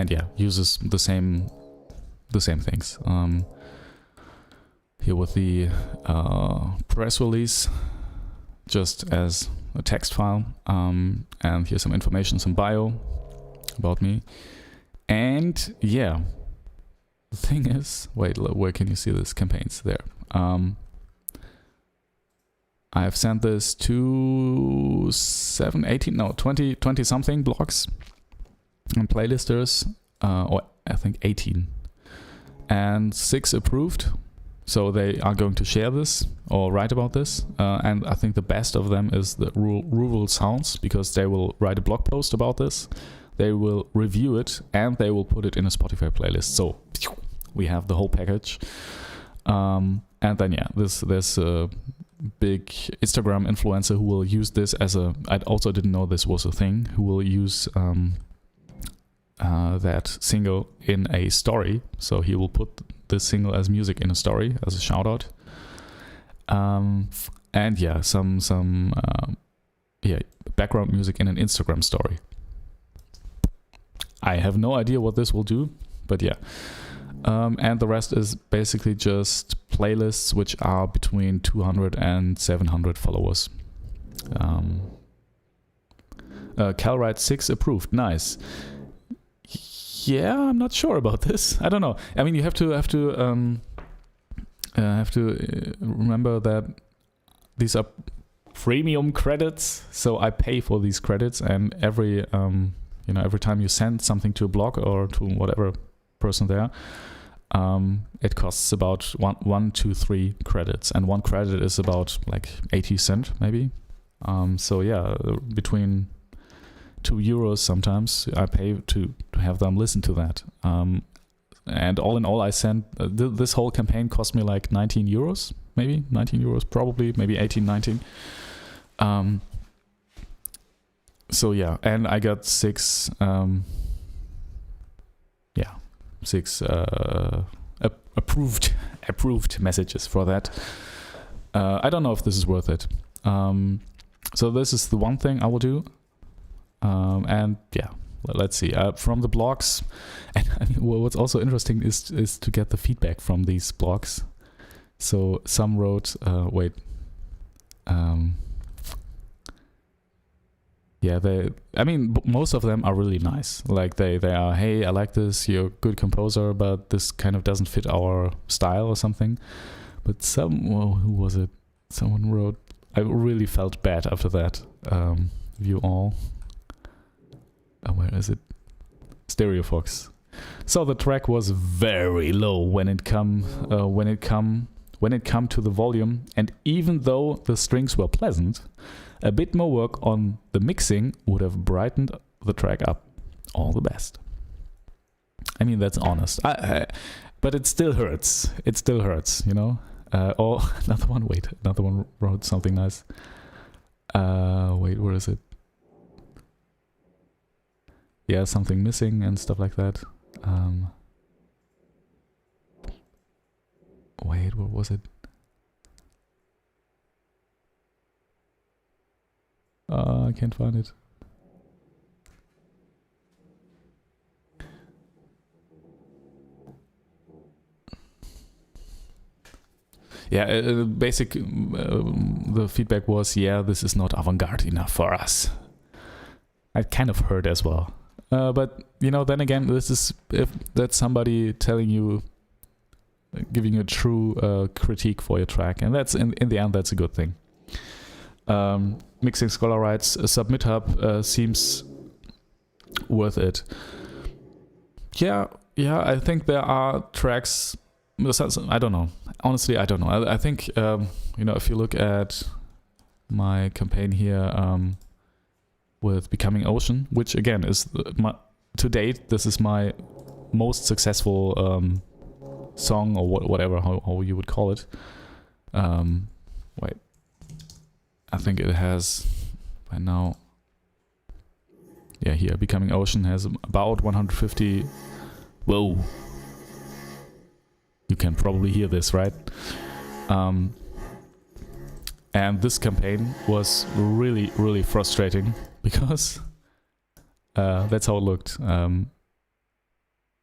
yeah, uses the same things. Here with the press release, just as a text file, and here's some information, some bio about me. And yeah, the thing is, wait, where can you see this? Campaigns there. I've sent this to 20 something blogs and playlisters, or I think 18, and 6 approved. So they are going to share this or write about this. And I think the best of them is the Rural Sounds, because they will write a blog post about this. They will review it and they will put it in a Spotify playlist. So we have the whole package. And then yeah, there's a big Instagram influencer who will use this as a. I also didn't know this was a thing. Who will use that single in a story. So he will put this single as music in a story as a shout out. And yeah, some background music in an Instagram story. I have no idea what this will do, but yeah. And the rest is basically just playlists which are between 200 and 700 followers. Calrite 6 approved. Nice. Yeah, I'm not sure about this. I don't know. I mean, you have to remember that these are premium credits, so I pay for these credits, and every time you send something to a blog or to whatever person there, it costs about 1 to 3 credits, and 1 credit is about like 80 cents maybe. So yeah, between €2 sometimes I pay to have them listen to that. And all in all, I sent this whole campaign cost me like €19, maybe €19, probably maybe 18, 19. So yeah, and I got 6 approved messages for that. I don't know if this is worth it. So this is the one thing I will do. And yeah, let's see. From the blogs, and I mean, what's also interesting is to get the feedback from these blogs. So some wrote, most of them are really nice. Like they are, hey, I like this, you're a good composer, but this kind of doesn't fit our style or something. But who was it? Someone wrote, I really felt bad after that. View all. Where is it? Stereo Fox. So the track was very low when it come to the volume, and even though the strings were pleasant, a bit more work on the mixing would have brightened the track up. All the best. I mean, that's honest. But it still hurts. It still hurts, you know. Another one wrote something nice. Where is it? Yeah, something missing and stuff like that. What was it? I can't find it. Yeah, the feedback was, yeah, this is not avant-garde enough for us. I kind of heard as well. But, then again, this is if that's somebody telling you, giving you a true critique for your track. And that's, in the end, that's a good thing. Mixing Scholar writes, Submit Hub seems worth it. Yeah, I think there are tracks. I don't know. Honestly, I don't know. I think, if you look at my campaign here, with Becoming Ocean, which again is to date, this is my most successful song, or whatever how you would call it. I think it has by now here, Becoming Ocean has about 150. Whoa. You can probably hear this, right? And this campaign was really, really frustrating because that's how it looked.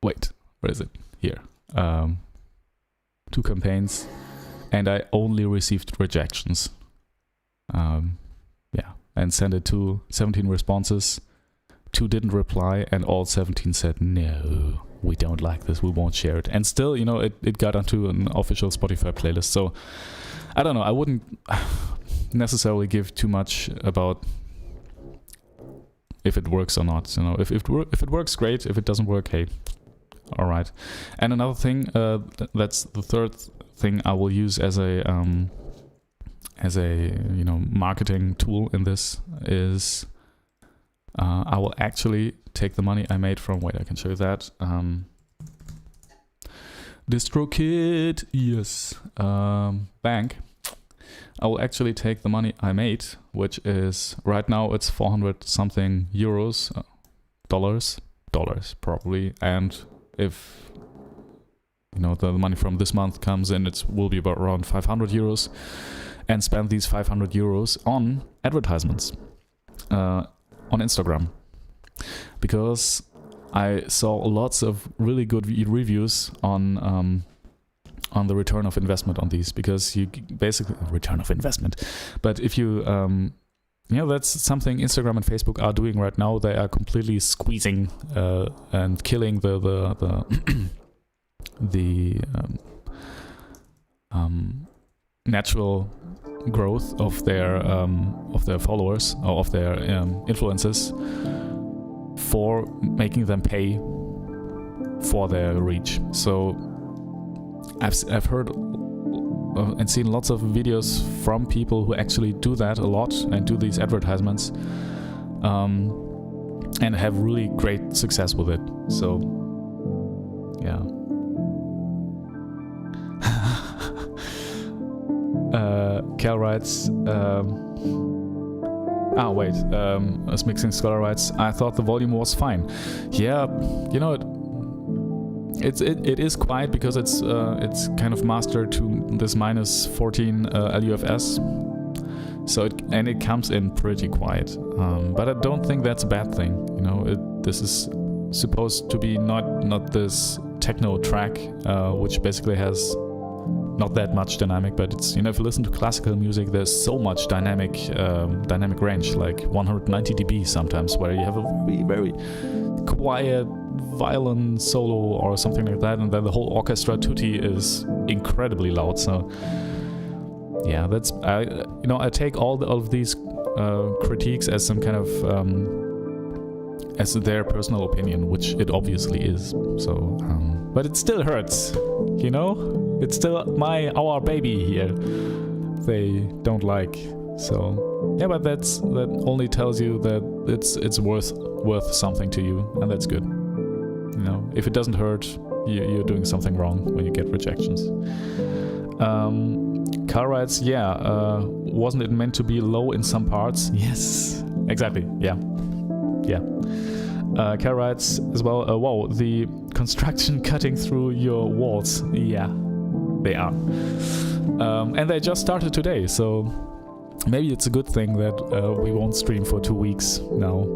Wait, where is it? Here. 2 campaigns, and I only received rejections. And sent it to 17 responses. 2 didn't reply, and all 17 said, no, we don't like this, we won't share it. And still, it got onto an official Spotify playlist. So, I don't know, I wouldn't necessarily give too much about if it works or not. If it works, great. If it doesn't work, hey, all right. And another thing, that's the third thing I will use as a marketing tool in this is I will actually take the money I made from, wait, I can show you that, DistroKid, yes, bank. I will actually take the money I made, which is, right now it's 400 something euros, dollars probably, and if the money from this month comes in, it will be about around 500 euros, and spend these 500 euros on advertisements on Instagram, because I saw lots of really good reviews on the return of investment on these, because you basically return of investment. But if you that's something Instagram and Facebook are doing right now. They are completely squeezing and killing the natural growth of their followers or of their influencers, for making them pay for their reach. So I've heard and seen lots of videos from people who actually do that a lot and do these advertisements, and have really great success with it. So yeah. Cal writes, as Mixing Scholar writes, I thought the volume was fine. Yeah, it is quiet because it's kind of mastered to this minus 14 LUFS, so it comes in pretty quiet. But I don't think that's a bad thing. This is supposed to be not this techno track, which basically has not that much dynamic, but it's, if you listen to classical music, there's so much dynamic range, like 190 dB sometimes, where you have a very, very quiet violin solo or something like that, and then the whole orchestra tutti is incredibly loud. So yeah, that's I take all of these critiques as some kind of as their personal opinion, which it obviously is. So but it still hurts, it's still our baby here they don't like. So yeah, but that only tells you that it's worth something to you, and that's good. If it doesn't hurt, you're doing something wrong when you get rejections. Carl writes, wasn't it meant to be low in some parts? Yes, exactly. Yeah. Carl writes as well, wow, the construction cutting through your walls. Yeah, they are. And they just started today, so maybe it's a good thing that we won't stream for 2 weeks now,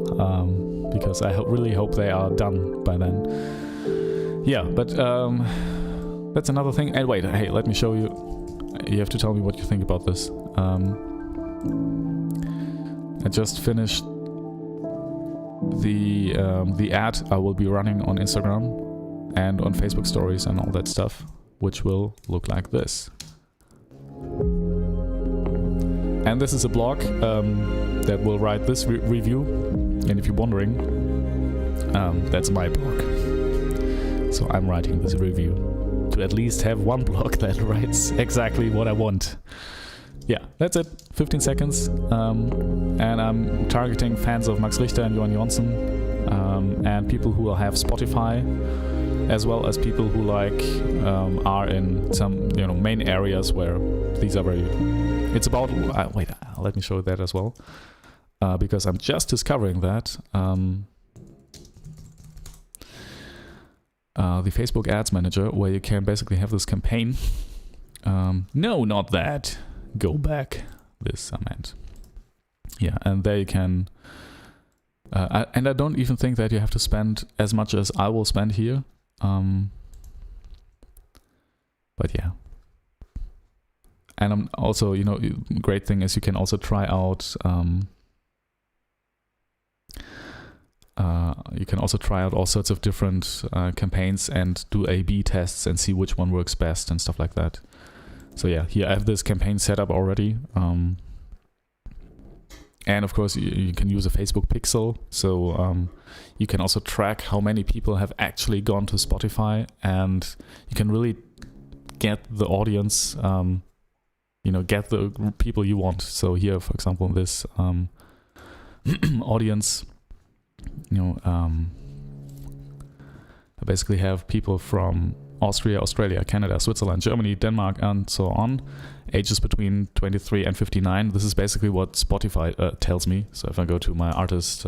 because I really hope they are done by then. Yeah, but that's another thing. And wait, hey, let me show you. You have to tell me what you think about this. I just finished the ad I will be running on Instagram and on Facebook stories and all that stuff, which will look like this. And this is a blog that will write this review. And if you're wondering, that's my blog. So I'm writing this review to at least have one blog that writes exactly what I want. Yeah, that's it. 15 seconds. And I'm targeting fans of Max Richter and Johan Jonsson, and people who will have Spotify, as well as people who are in some main areas where these are very. It's about wait. Let me show you that as well, because I'm just discovering that the Facebook Ads Manager, where you can basically have this campaign. No, not that. Go back. This I meant. Yeah, and there you can. And I don't even think that you have to spend as much as I will spend here. But yeah. And I'm also, great thing is you can also try out. You can also try out all sorts of different campaigns and do A/B tests and see which one works best and stuff like that. So yeah, here I have this campaign set up already. And of course, you can use a Facebook pixel. So you can also track how many people have actually gone to Spotify, and you can really get the audience, get the people you want. So here, for example, this audience, I basically have people from Austria, Australia, Canada, Switzerland, Germany, Denmark, and so on. Ages between 23 and 59. This is basically what Spotify tells me. So if I go to my artist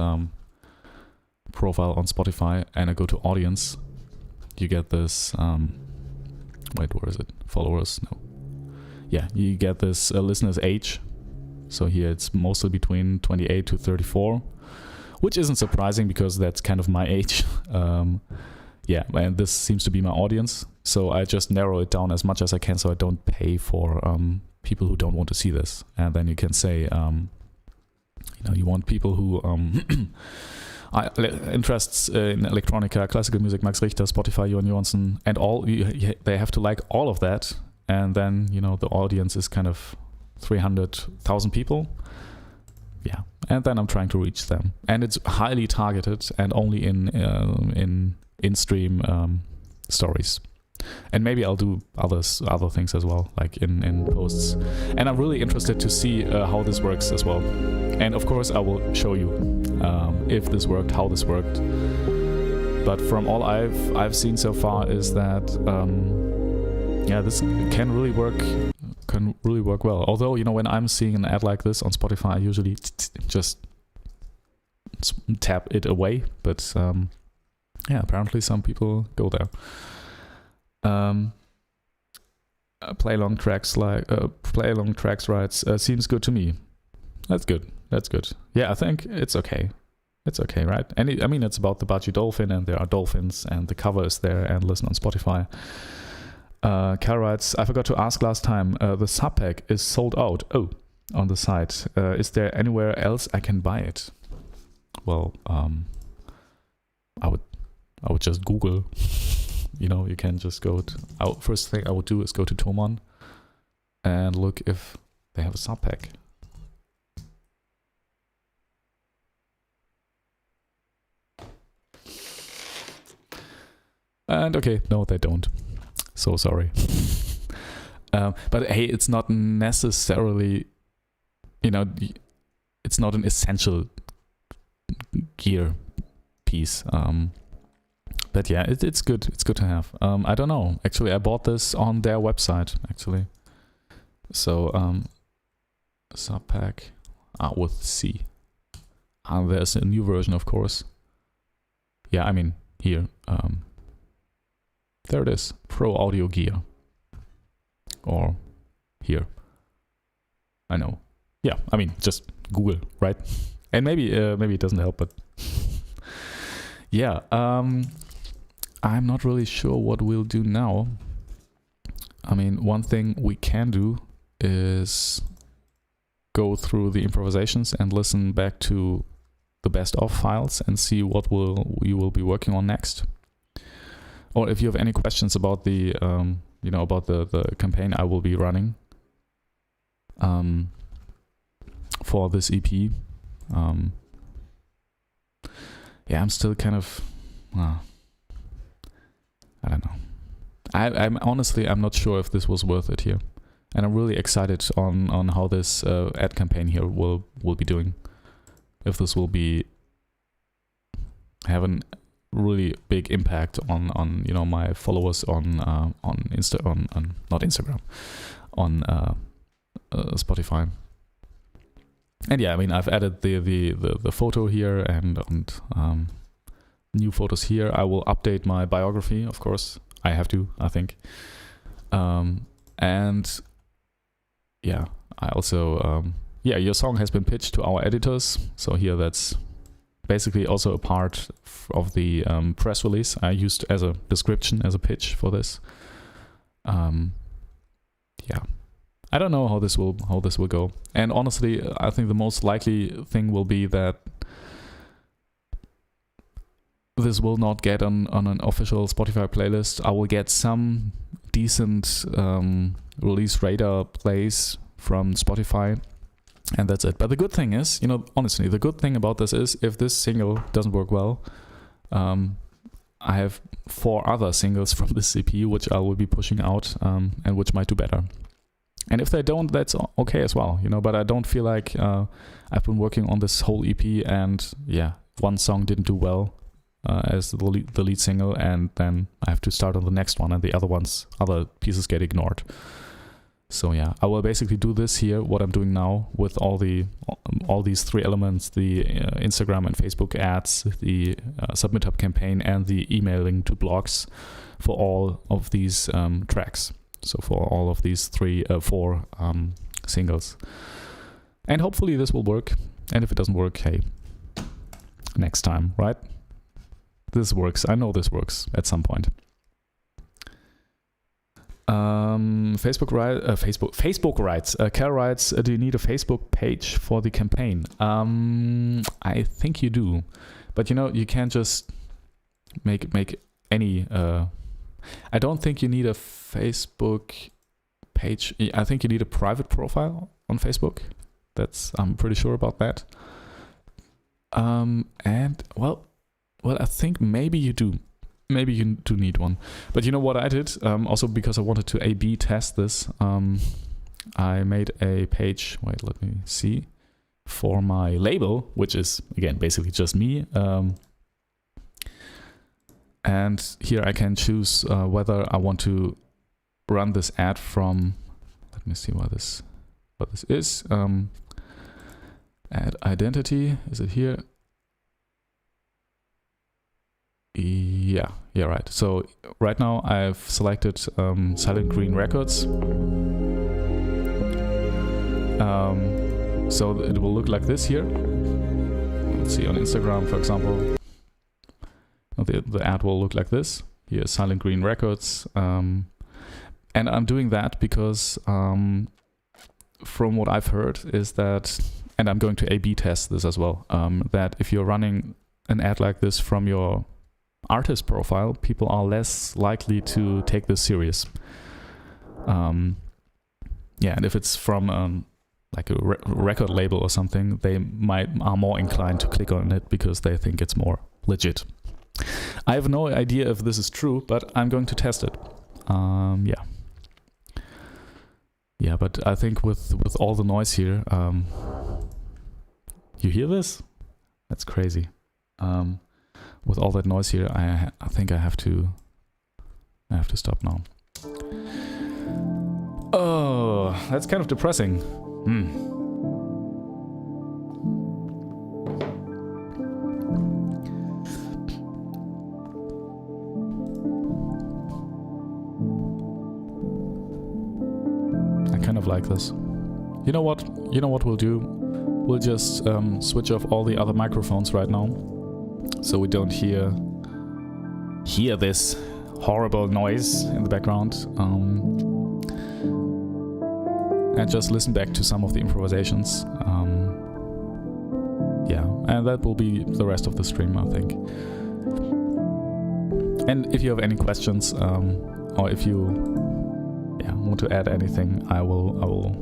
profile on Spotify and I go to audience, you get this. Wait, where is it? Followers? No. Yeah, you get this listener's age. So here it's mostly between 28 to 34, which isn't surprising because that's kind of my age. Yeah, and this seems to be my audience. So I just narrow it down as much as I can so I don't pay for people who don't want to see this. And then you can say, you want people who interests in electronica, classical music, Max Richter, Spotify, Johan Johansson, and all. They have to like all of that. And then, the audience is kind of 300,000 people. Yeah, and then I'm trying to reach them. And it's highly targeted and only in-stream stories. And maybe I'll do other things as well, like in posts. And I'm really interested to see how this works as well. And of course, I will show you if this worked, how this worked. But from all I've seen so far is that this can really work well. Although when I'm seeing an ad like this on Spotify, I usually just tap it away. But apparently some people go there. Play along tracks rights seems good to me. That's good. Yeah, I think it's okay. It's okay, right? And it's about the Baji dolphin, and there are dolphins, and the cover is there, and listen on Spotify. Cal writes, I forgot to ask last time, the sub pack is sold out. Oh, on the site. Is there anywhere else I can buy it? Well, I would just Google. You can just go first thing I would do is go to Tomon and look if they have a sub pack. And okay, no, they don't. So sorry. But hey, it's not necessarily, it's not an essential gear piece. But yeah, it's good. It's good to have. I don't know. Actually, I bought this on their website, actually. So, sub pack with C. There's a new version, of course. Yeah, here. There it is. Pro Audio Gear. Or here. I know. Yeah, just Google, right? And maybe it doesn't help, but yeah. I'm not really sure what we'll do now. One thing we can do is go through the improvisations and listen back to the best of files and see what we will be working on next. Or if you have any questions about the about the campaign I will be running for this EP. I'm still kind of I don't know. I'm honestly not sure if this was worth it here, and I'm really excited on how this ad campaign here will be doing. If this will be have a really big impact on my followers on not Instagram, on Spotify. And yeah, I've added the photo here and new photos here. I will update my biography, of course. I have to, I think. And yeah, I also your song has been pitched to our editors. So here, that's basically also a part of the press release I used as a description, as a pitch for this. Yeah, I don't know how this will go. And honestly, I think the most likely thing will be that this will not get on an official Spotify playlist. I will get some decent release radar plays from Spotify, and that's it. But the good thing is, honestly, the good thing about this is if this single doesn't work well, I have 4 other singles from this EP which I will be pushing out and which might do better. And if they don't, that's okay as well, But I don't feel like I've been working on this whole EP and one song didn't do well as the lead single, and then I have to start on the next one, and the other pieces get ignored. So yeah, I will basically do this here, what I'm doing now, with all these 3 elements: the Instagram and Facebook ads, the Submit Hub campaign, and the emailing to blogs for all of these tracks. So for all of these 4 singles. And hopefully this will work. And if it doesn't work, hey, next time, right? This works. I know this works at some point. Facebook writes. Cal writes, do you need a Facebook page for the campaign? I think you do, but you can't just make any. I don't think you need a Facebook page. I think you need a private profile on Facebook. I'm pretty sure about that. And well, I think maybe you do. Maybe you do need one. But you know what I did? Also because I wanted to A/B test this, I made a page, wait, let me see, for my label, which is, again, basically just me. And here I can choose whether I want to run this ad from, let me see what this is. Ad identity, is it here? Yeah, right. So right now I've selected Silent Green Records. So it will look like this here. Let's see, on Instagram, for example, the ad will look like this. Here's Silent Green Records. And I'm doing that because from what I've heard is that, and I'm going to A/B test this as well, that if you're running an ad like this from your artist profile, people are less likely to take this serious. And if it's from like a record label or something, they are more inclined to click on it because they think it's more legit. I have no idea if this is true, but I'm going to test it. But I think with all the noise here, you hear this? That's crazy. With all that noise here, I think I have to stop now. Oh, that's kind of depressing. I kind of like this. You know what we'll do? We'll just switch off all the other microphones right now, so we don't hear this horrible noise in the background, and just listen back to some of the improvisations. And that will be the rest of the stream, I think. And if you have any questions, or if you want to add anything, I will.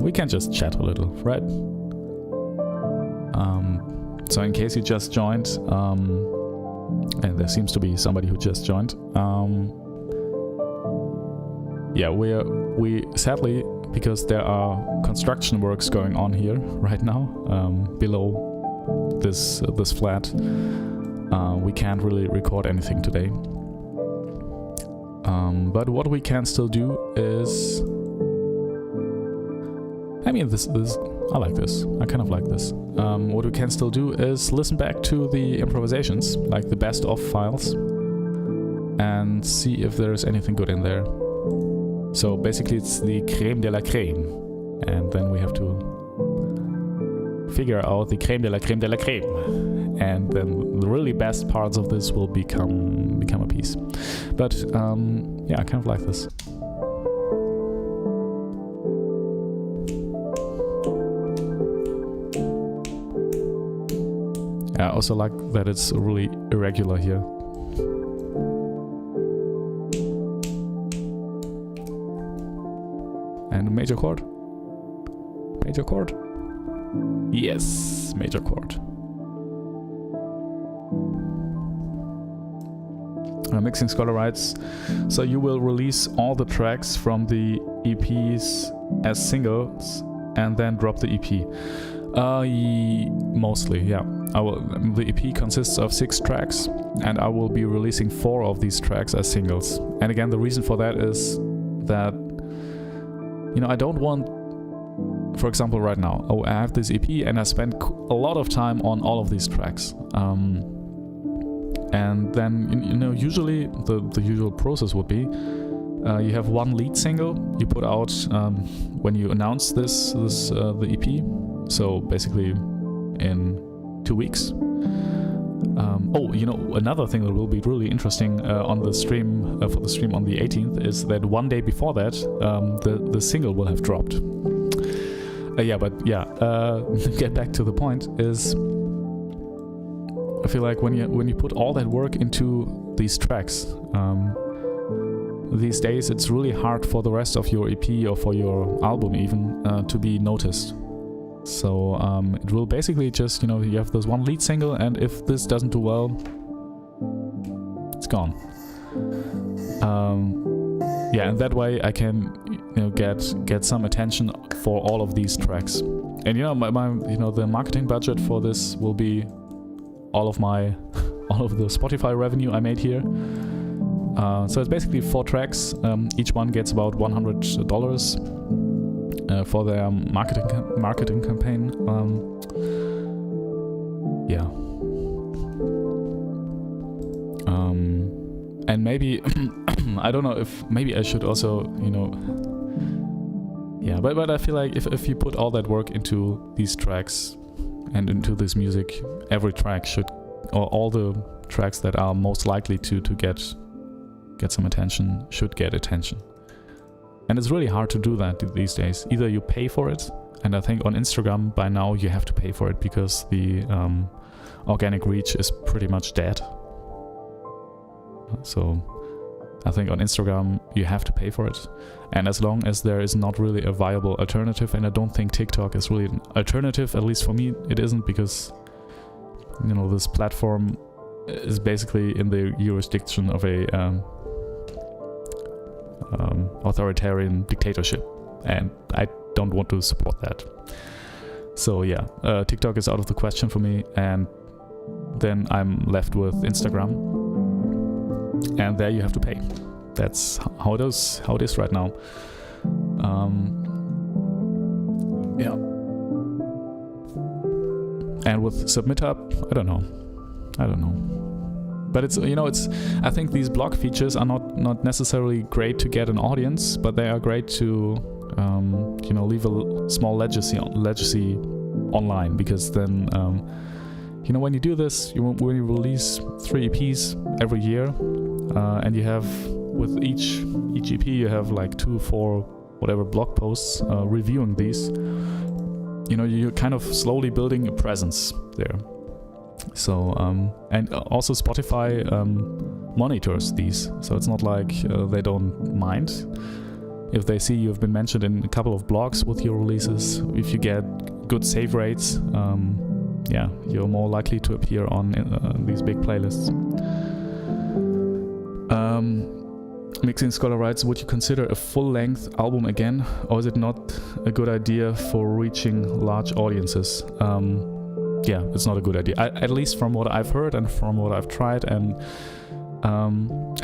We can just chat a little, right? So in case you just joined, and there seems to be somebody who just joined, we sadly, because there are construction works going on here right now, below this flat, we can't really record anything today. But what we can still do is I mean, this I like this. I kind of like this. What we can still do is listen back to the improvisations, like the best of files, and see if there's anything good in there. So basically it's the crème de la crème, and then we have to figure out the crème de la crème de la crème, and then the really best parts of this will become a piece. But yeah, I kind of like this. I also like that it's really irregular here. And major chord. Major chord. Yes, major chord. Mixing Scholar writes, so you will release all the tracks from the EPs as singles and then drop the EP. Mostly, yeah. The EP consists of 6 tracks, and I will be releasing 4 of these tracks as singles. And again, the reason for that is that, you know, I don't want, for example, right now, I have this EP and I spend a lot of time on all of these tracks. And then, you know, usually the usual process would be you have one lead single you put out when you announce the EP. So basically in 2 weeks. Oh, you know, another thing that will be really interesting on the stream for the stream on the 18th is that one day before that the single will have dropped. Yeah, but yeah, get back to the point is I feel like when you put all that work into these tracks, these days it's really hard for the rest of your EP or for your album even to be noticed. So it will basically just, you know, you have this one lead single, and if this doesn't do well, it's gone. Yeah, and that way I can, you know, get some attention for all of these tracks. And you know, my you know, the marketing budget for this will be all of the Spotify revenue I made here. So it's basically 4 tracks. Each one gets about $100 for their marketing campaign. Yeah. And maybe I don't know if maybe I should also, you know. Yeah, but I feel like if you put all that work into these tracks and into this music, every track should, or all the tracks that are most likely to get some attention should get attention. And it's really hard to do that these days. Either you pay for it, and I think on Instagram by now you have to pay for it because the organic reach is pretty much dead. So I think on Instagram you have to pay for it. And as long as there is not really a viable alternative, and I don't think TikTok is really an alternative, at least for me it isn't, because, you know, this platform is basically in the jurisdiction of a authoritarian dictatorship, and I don't want to support that. So yeah, TikTok is out of the question for me, and then I'm left with Instagram, and there you have to pay. That's how it is right now. Yeah. And with SubmitHub, I don't know. But it's, you know, I think these blog features are not necessarily great to get an audience, but they are great to, you know, leave a small legacy online, because then, you know, when you do this, when you release 3 EPs every year, and you have, with each EP you have like 2-4 whatever blog posts reviewing these, you know, you're kind of slowly building a presence there. So and also Spotify monitors these, so it's not like they don't mind if they see you've been mentioned in a couple of blogs with your releases. If you get good save rates, yeah, you're more likely to appear on these big playlists. Mixing Scholar writes, would you consider a full-length album again, or is it not a good idea for reaching large audiences? Yeah, it's not a good idea, at least from what I've heard and from what I've tried. And I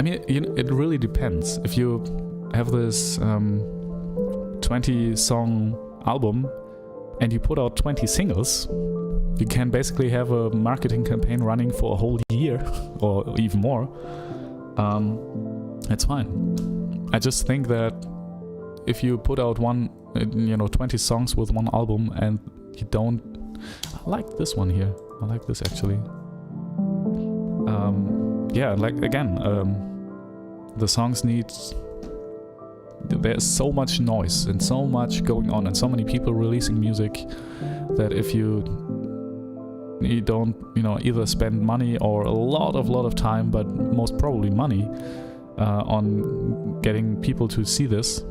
mean, you know, it really depends. If you have this 20-song album and you put out 20 singles, you can basically have a marketing campaign running for a whole year or even more. It's fine. I just think that if you put out 20 songs with one album and you don't... I like this one here. I like this actually. The songs need... There's so much noise and so much going on and so many people releasing music that if you don't, either spend money or a lot of time, but most probably money, on getting people to see this,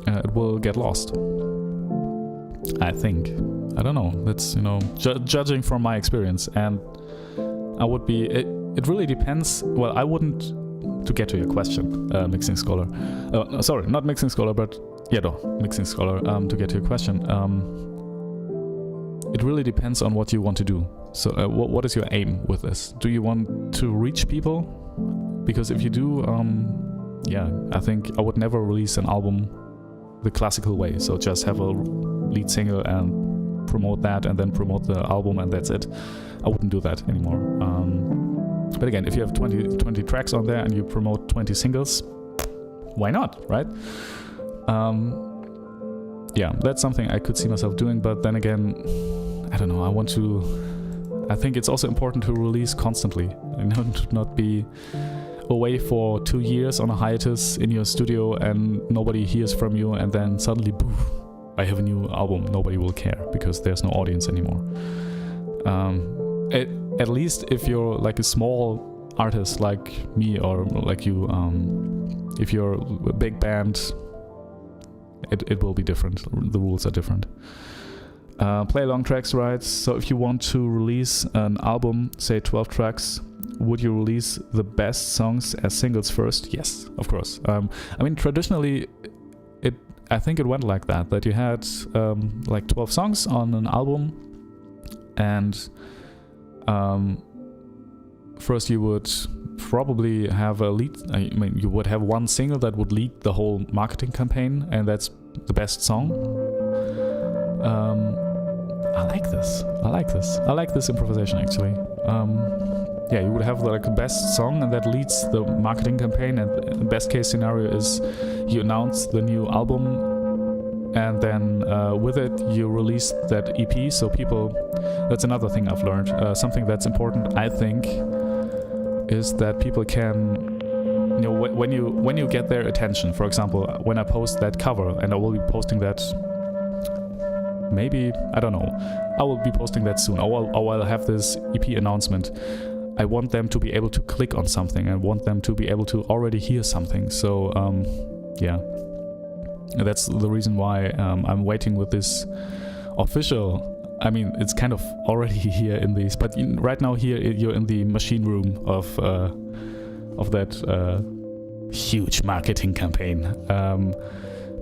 it will get lost. I think. I don't know. That's, judging from my experience. And I would be... It really depends. Well, I wouldn't... To get to your question, Mixing Scholar. Sorry, not Mixing Scholar, but... Mixing Scholar. To get to your question. It really depends on what you want to do. So what is your aim with this? Do you want to reach people? Because if you do, I think I would never release an album the classical way. So just have a lead single and promote that and then promote the album and that's it. I wouldn't do that anymore. But again, if you have 20 tracks on there and you promote 20 singles, why not, right? That's something I could see myself doing, but then again, I don't know, I think it's also important to release constantly and not be away for 2 years on a hiatus in your studio and nobody hears from you and then suddenly, poof, I have a new album. Nobody will care because there's no audience anymore. At least if you're like a small artist like me or like you, if you're a big band, it will be different. The rules are different. Play along tracks, right? So if you want to release an album, say 12 tracks, would you release the best songs as singles first? Yes, of course. Traditionally, I think it went like that you had like 12 songs on an album, and first you would probably have a lead. You would have one single that would lead the whole marketing campaign, and that's the best song. I like this improvisation actually. You would have like the best song and that leads the marketing campaign, and the best case scenario is you announce the new album and then with it you release that EP. So people, that's another thing I've learned. Something that's important, I think, is that people can, when you get their attention. For example, when I post that cover, and I will be posting that maybe, I don't know, I will be posting that soon, or I'll have this EP announcement. I want them to be able to click on something. I want them to be able to already hear something. So that's the reason why I'm waiting with this official. It's kind of already here in these, but right now here you're in the machine room of that huge marketing campaign.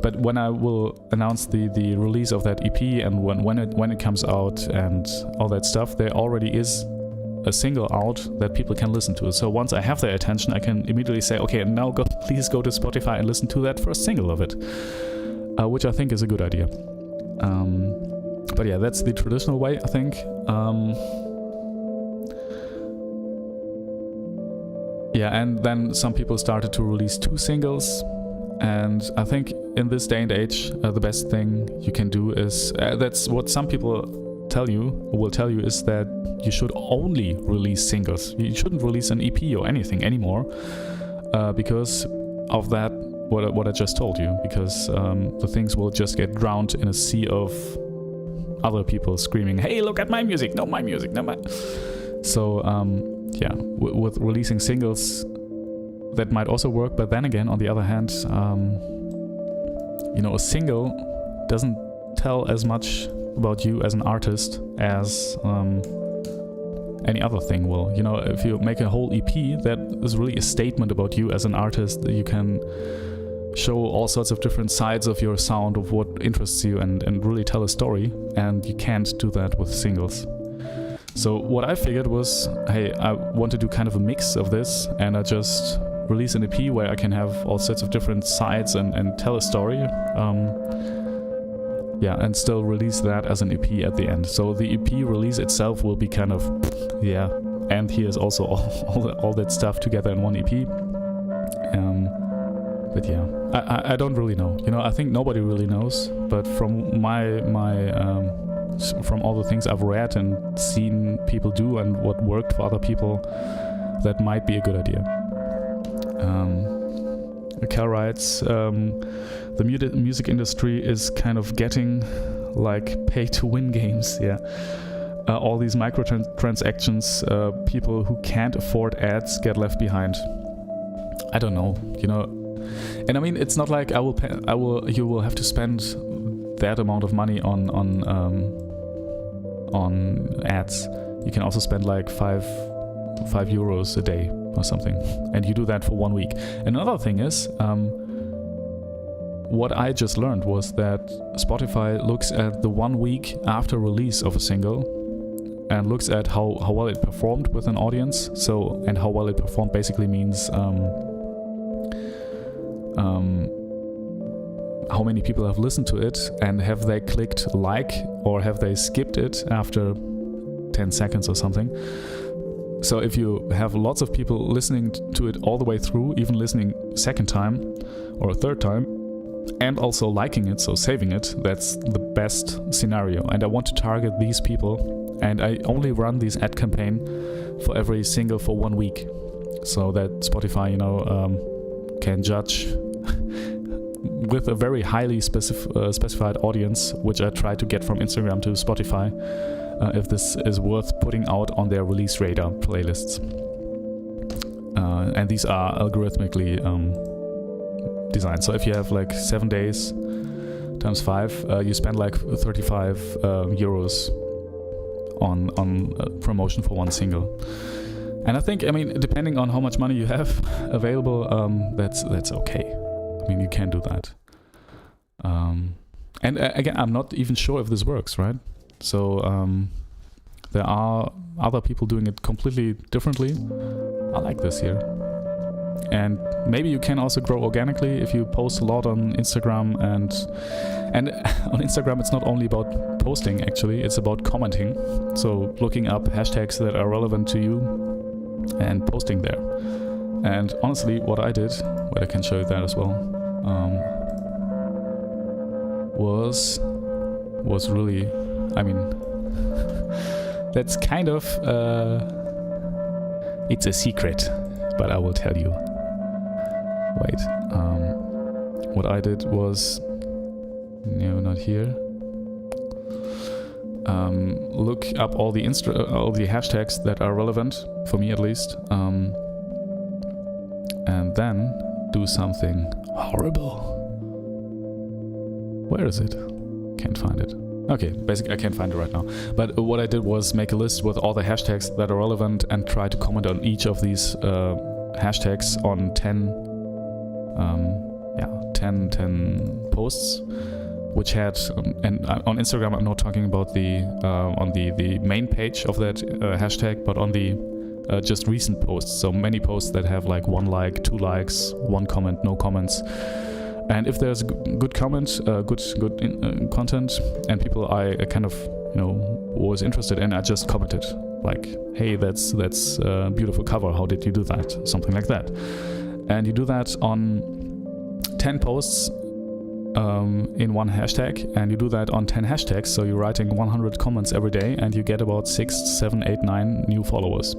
But when I will announce the release of that EP and when it comes out and all that stuff, there already is a single out that people can listen to. So once I have their attention, I can immediately say, okay, now please go to Spotify and listen to that first single of it, which I think is a good idea. But yeah, that's the traditional way, I think. And then some people started to release 2 singles. And I think in this day and age, the best thing you can do is, that's what some people will tell you is that you should only release singles. You shouldn't release an EP or anything anymore, because of that, what I just told you, because the things will just get drowned in a sea of other people screaming, hey, look at my music, no, my music, no, my... So, with releasing singles, that might also work, but then again, on the other hand, a single doesn't tell as much about you as an artist as any other thing will. If you make a whole EP, that is really a statement about you as an artist. You can show all sorts of different sides of your sound, of what interests you, and really tell a story, and you can't do that with singles. So what I figured was, hey, I want to do kind of a mix of this, and I just release an EP where I can have all sorts of different sides and tell a story. Yeah, and still release that as an EP at the end. So the EP release itself will be kind of, yeah, and here's also all that stuff together in one EP. But yeah, I don't really know. You know, I think nobody really knows. But from from all the things I've read and seen people do and what worked for other people, that might be a good idea. Cal writes, the music industry is kind of getting like pay-to-win games. Yeah, all these microtransactions, people who can't afford ads get left behind. I don't know, you know, and I mean, it's not like you will have to spend that amount of money on ads. You can also spend like 5 euros a day or something, and you do that for 1 week. Another thing is, what I just learned was that Spotify looks at the 1 week after release of a single and looks at how well it performed with an audience. So, and how well it performed basically means how many people have listened to it, and have they clicked like, or have they skipped it after 10 seconds or something. So if you have lots of people listening to it all the way through, even listening second time or a third time, and also liking it, so saving it, that's the best scenario. And I want to target these people, and I only run this ad campaign for every single for 1 week, so that Spotify, you know, can judge with a very highly specified audience, which I try to get from Instagram to Spotify, if this is worth putting out on their release radar playlists. And these are algorithmically designed. So if you have like 7 days times 5, you spend like 35 euros on promotion for one single. And I think, I mean, depending on how much money you have available, that's okay. I mean, you can do that. And again, I'm not even sure if this works, right? So there are other people doing it completely differently. I like this here. And maybe you can also grow organically if you post a lot on Instagram, and on Instagram it's not only about posting, actually, it's about commenting. So looking up hashtags that are relevant to you and posting there. And honestly, what I did, wait, I can show you that as well, was really, I mean, that's kind of, it's a secret, but I will tell you. Wait, what I did was, no, not here. Look up all the hashtags that are relevant, for me at least, and then do something horrible. Where is it? Can't find it. Okay, basically I can't find it right now. But what I did was make a list with all the hashtags that are relevant and try to comment on each of these hashtags on 10 posts, which had, and on Instagram I'm not talking about on the main page of that hashtag, but on the just recent posts. So many posts that have like 1 like, 2 likes, 1 comment, no comments. And if there's good comment, good content, and people I kind of, you know, was interested in, I just commented like, hey, that's a beautiful cover, how did you do that? Something like that. And you do that on 10 posts in one hashtag, and you do that on 10 hashtags, so you're writing 100 comments every day, and you get about 6, 7, 8, 9 new followers.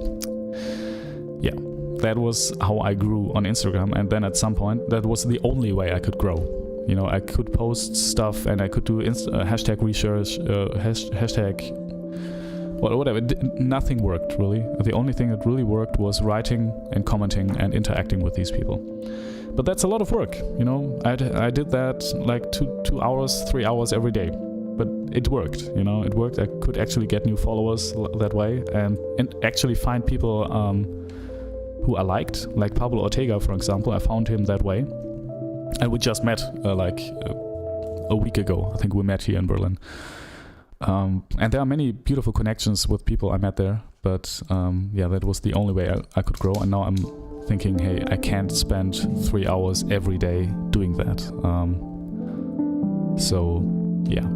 Yeah. That was how I grew on Instagram, and then at some point that was the only way I could grow. You know, I could post stuff and I could do hashtag research, hashtag whatever. Nothing worked really. The only thing that really worked was writing and commenting and interacting with these people. But that's a lot of work, you know. I did that like 2 hours, 3 hours every day, but it worked. You know, it worked. I could actually get new followers that way, and actually find people who I liked, like Pablo Ortega, for example. I found him that way, and we just met like a week ago. I think we met here in Berlin, and there are many beautiful connections with people I met there. But yeah, that was the only way I could grow. And now I'm thinking, hey, I can't spend 3 hours every day doing that. So yeah.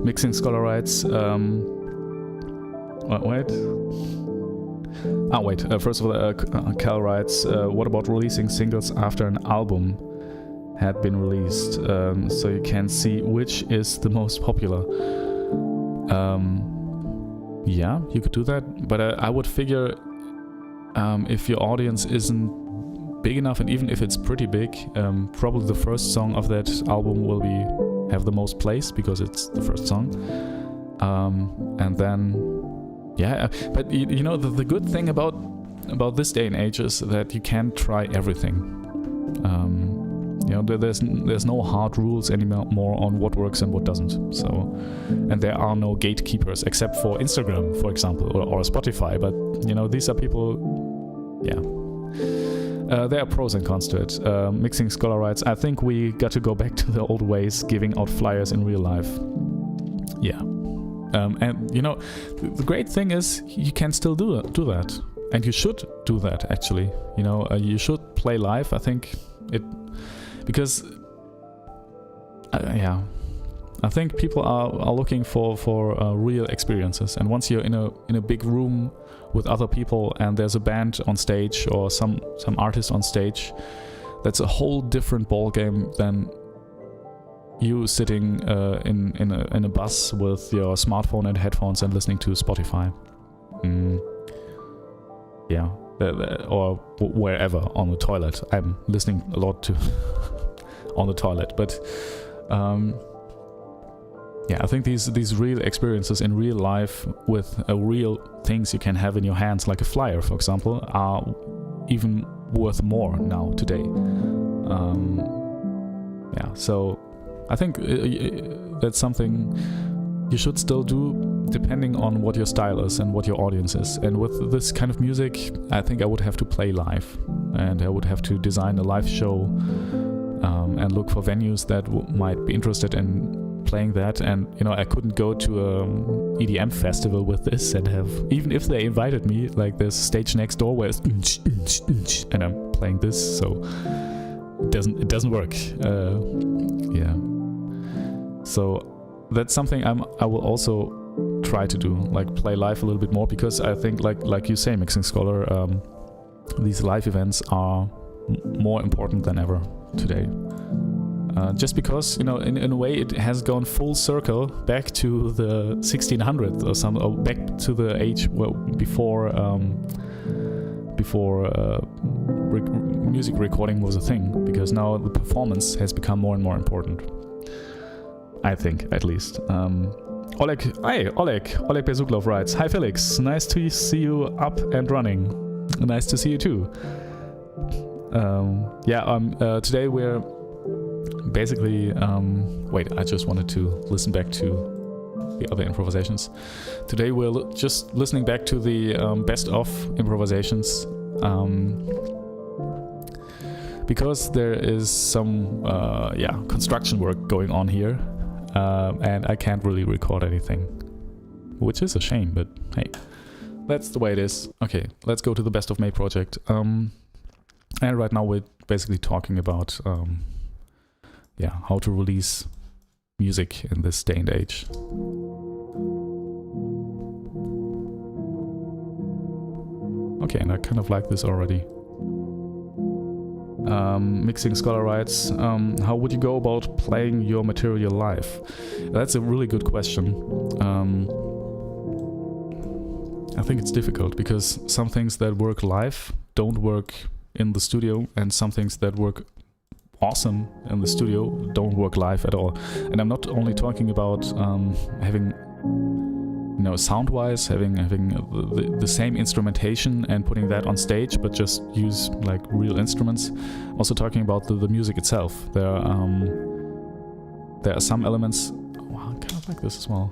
Mixing Scholar writes, wait. First of all, Cal writes, what about releasing singles after an album had been released, so you can see which is the most popular? Yeah, you could do that, but I would figure if your audience isn't big enough, and even if it's pretty big, probably the first song of that album will have the most plays because it's the first song, and then but you know the good thing about this day and age is that you can try everything. You know, there's no hard rules anymore on what works and what doesn't. So, and there are no gatekeepers except for Instagram, for example, or Spotify. But you know, these are people. Yeah, there are pros and cons to it. Mixing Scholar writes, I think we got to go back to the old ways, giving out flyers in real life. Yeah, and you know, the great thing is you can still do that, and you should do that actually. You know, you should play live. I think because I think people are looking for real experiences, and once you're in a big room with other people and there's a band on stage or some artist on stage, that's a whole different ball game than you sitting in a bus with your smartphone and headphones and listening to Spotify. Yeah. Or wherever, on the toilet. I'm listening a lot to on the toilet, but I think these real experiences in real life with real things you can have in your hands, like a flyer, for example, are even worth more now today. So I think that's something you should still do, depending on what your style is and what your audience is. And with this kind of music, I think I would have to play live, and I would have to design a live show and look for venues that might be interested in playing that. And you know, I couldn't go to a EDM festival with this and have, even if they invited me, like there's a stage next door where it's and I'm playing this, so it doesn't work. So that's something I will also try to do, like play live a little bit more, because I think like you say, Mixing Scholar, these live events are more important than ever today. Just because, you know, in a way it has gone full circle back to the 1600s or something, or back to the age before music recording was a thing, because now the performance has become more and more important. I think, at least. Oleg Bezuglov writes, hi Felix, nice to see you up and running. Nice to see you too. Today we're basically, I just wanted to listen back to the other improvisations. Today we're just listening back to the best of improvisations, because there is some construction work going on here. And I can't really record anything, which is a shame, but hey, that's the way it is. Okay, let's go to the Best of May project. And right now we're basically talking about how to release music in this day and age. Okay, and I kind of like this already. Mixing Scholar writes, how would you go about playing your material live? That's a really good question. I think it's difficult, because some things that work live don't work in the studio, and some things that work awesome in the studio don't work live at all. And I'm not only talking about having, you know, sound-wise, having the same instrumentation and putting that on stage, but just use like real instruments. Also talking about the music itself. There are some elements. Oh, I kind of like this as well.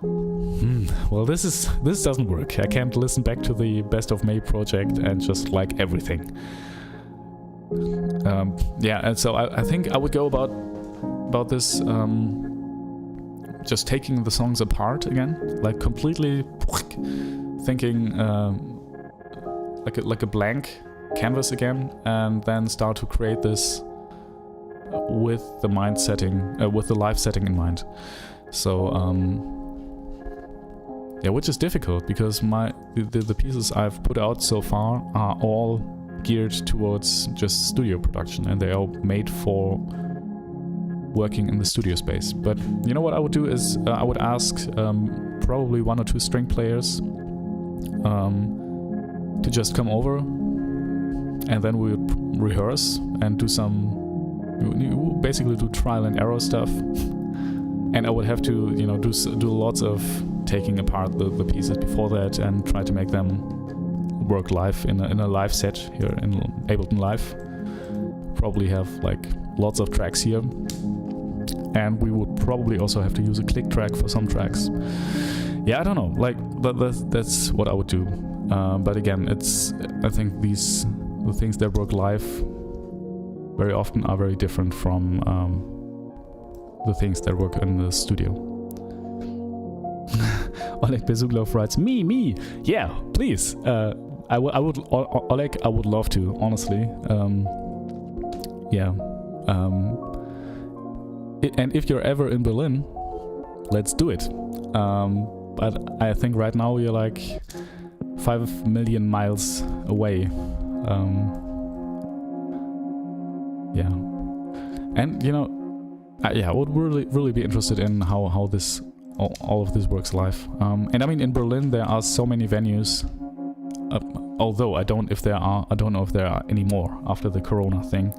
Well, this doesn't work. I can't listen back to the Best of May project and just like everything. And so I think I would go about this. Just taking the songs apart again, like completely thinking like a blank canvas again, and then start to create this with the with the live setting in mind. So yeah, which is difficult because the pieces I've put out so far are all geared towards just studio production, and they are made for working in the studio space. But you know what I would do is I would ask probably 1 or 2 string players to just come over, and then we would rehearse and do basically do trial and error stuff. And I would have to, you know, do lots of taking apart the pieces before that and try to make them work live in a live set here in Ableton Live. Probably have like lots of tracks here, and we would probably also have to use a click track for some tracks. Yeah, I don't know. Like that's what I would do. But again, I think the things that work live very often are very different from the things that work in the studio. Oleg Bezuglov writes, me, yeah, please. I would, Oleg, I would love to, honestly. Yeah. And if you're ever in Berlin, let's do it. But I think right now you're like 5 million miles away. Yeah. And you know, yeah, I would really be interested in how all of this works live. And I mean, in Berlin there are so many venues. Although I don't know if there are any more after the Corona thing.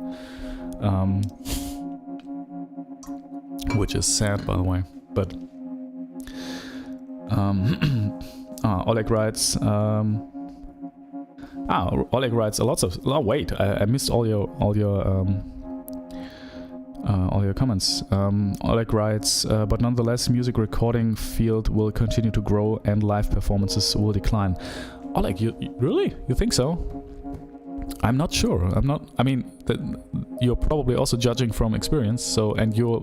Which is sad, by the way. But Oleg writes. Oleg writes lots of. Oh wait, I missed all your comments. Oleg writes, but nonetheless, music recording field will continue to grow and live performances will decline. Oleg, you really? You think so? I'm not sure. I mean, you're probably also judging from experience. So, and you're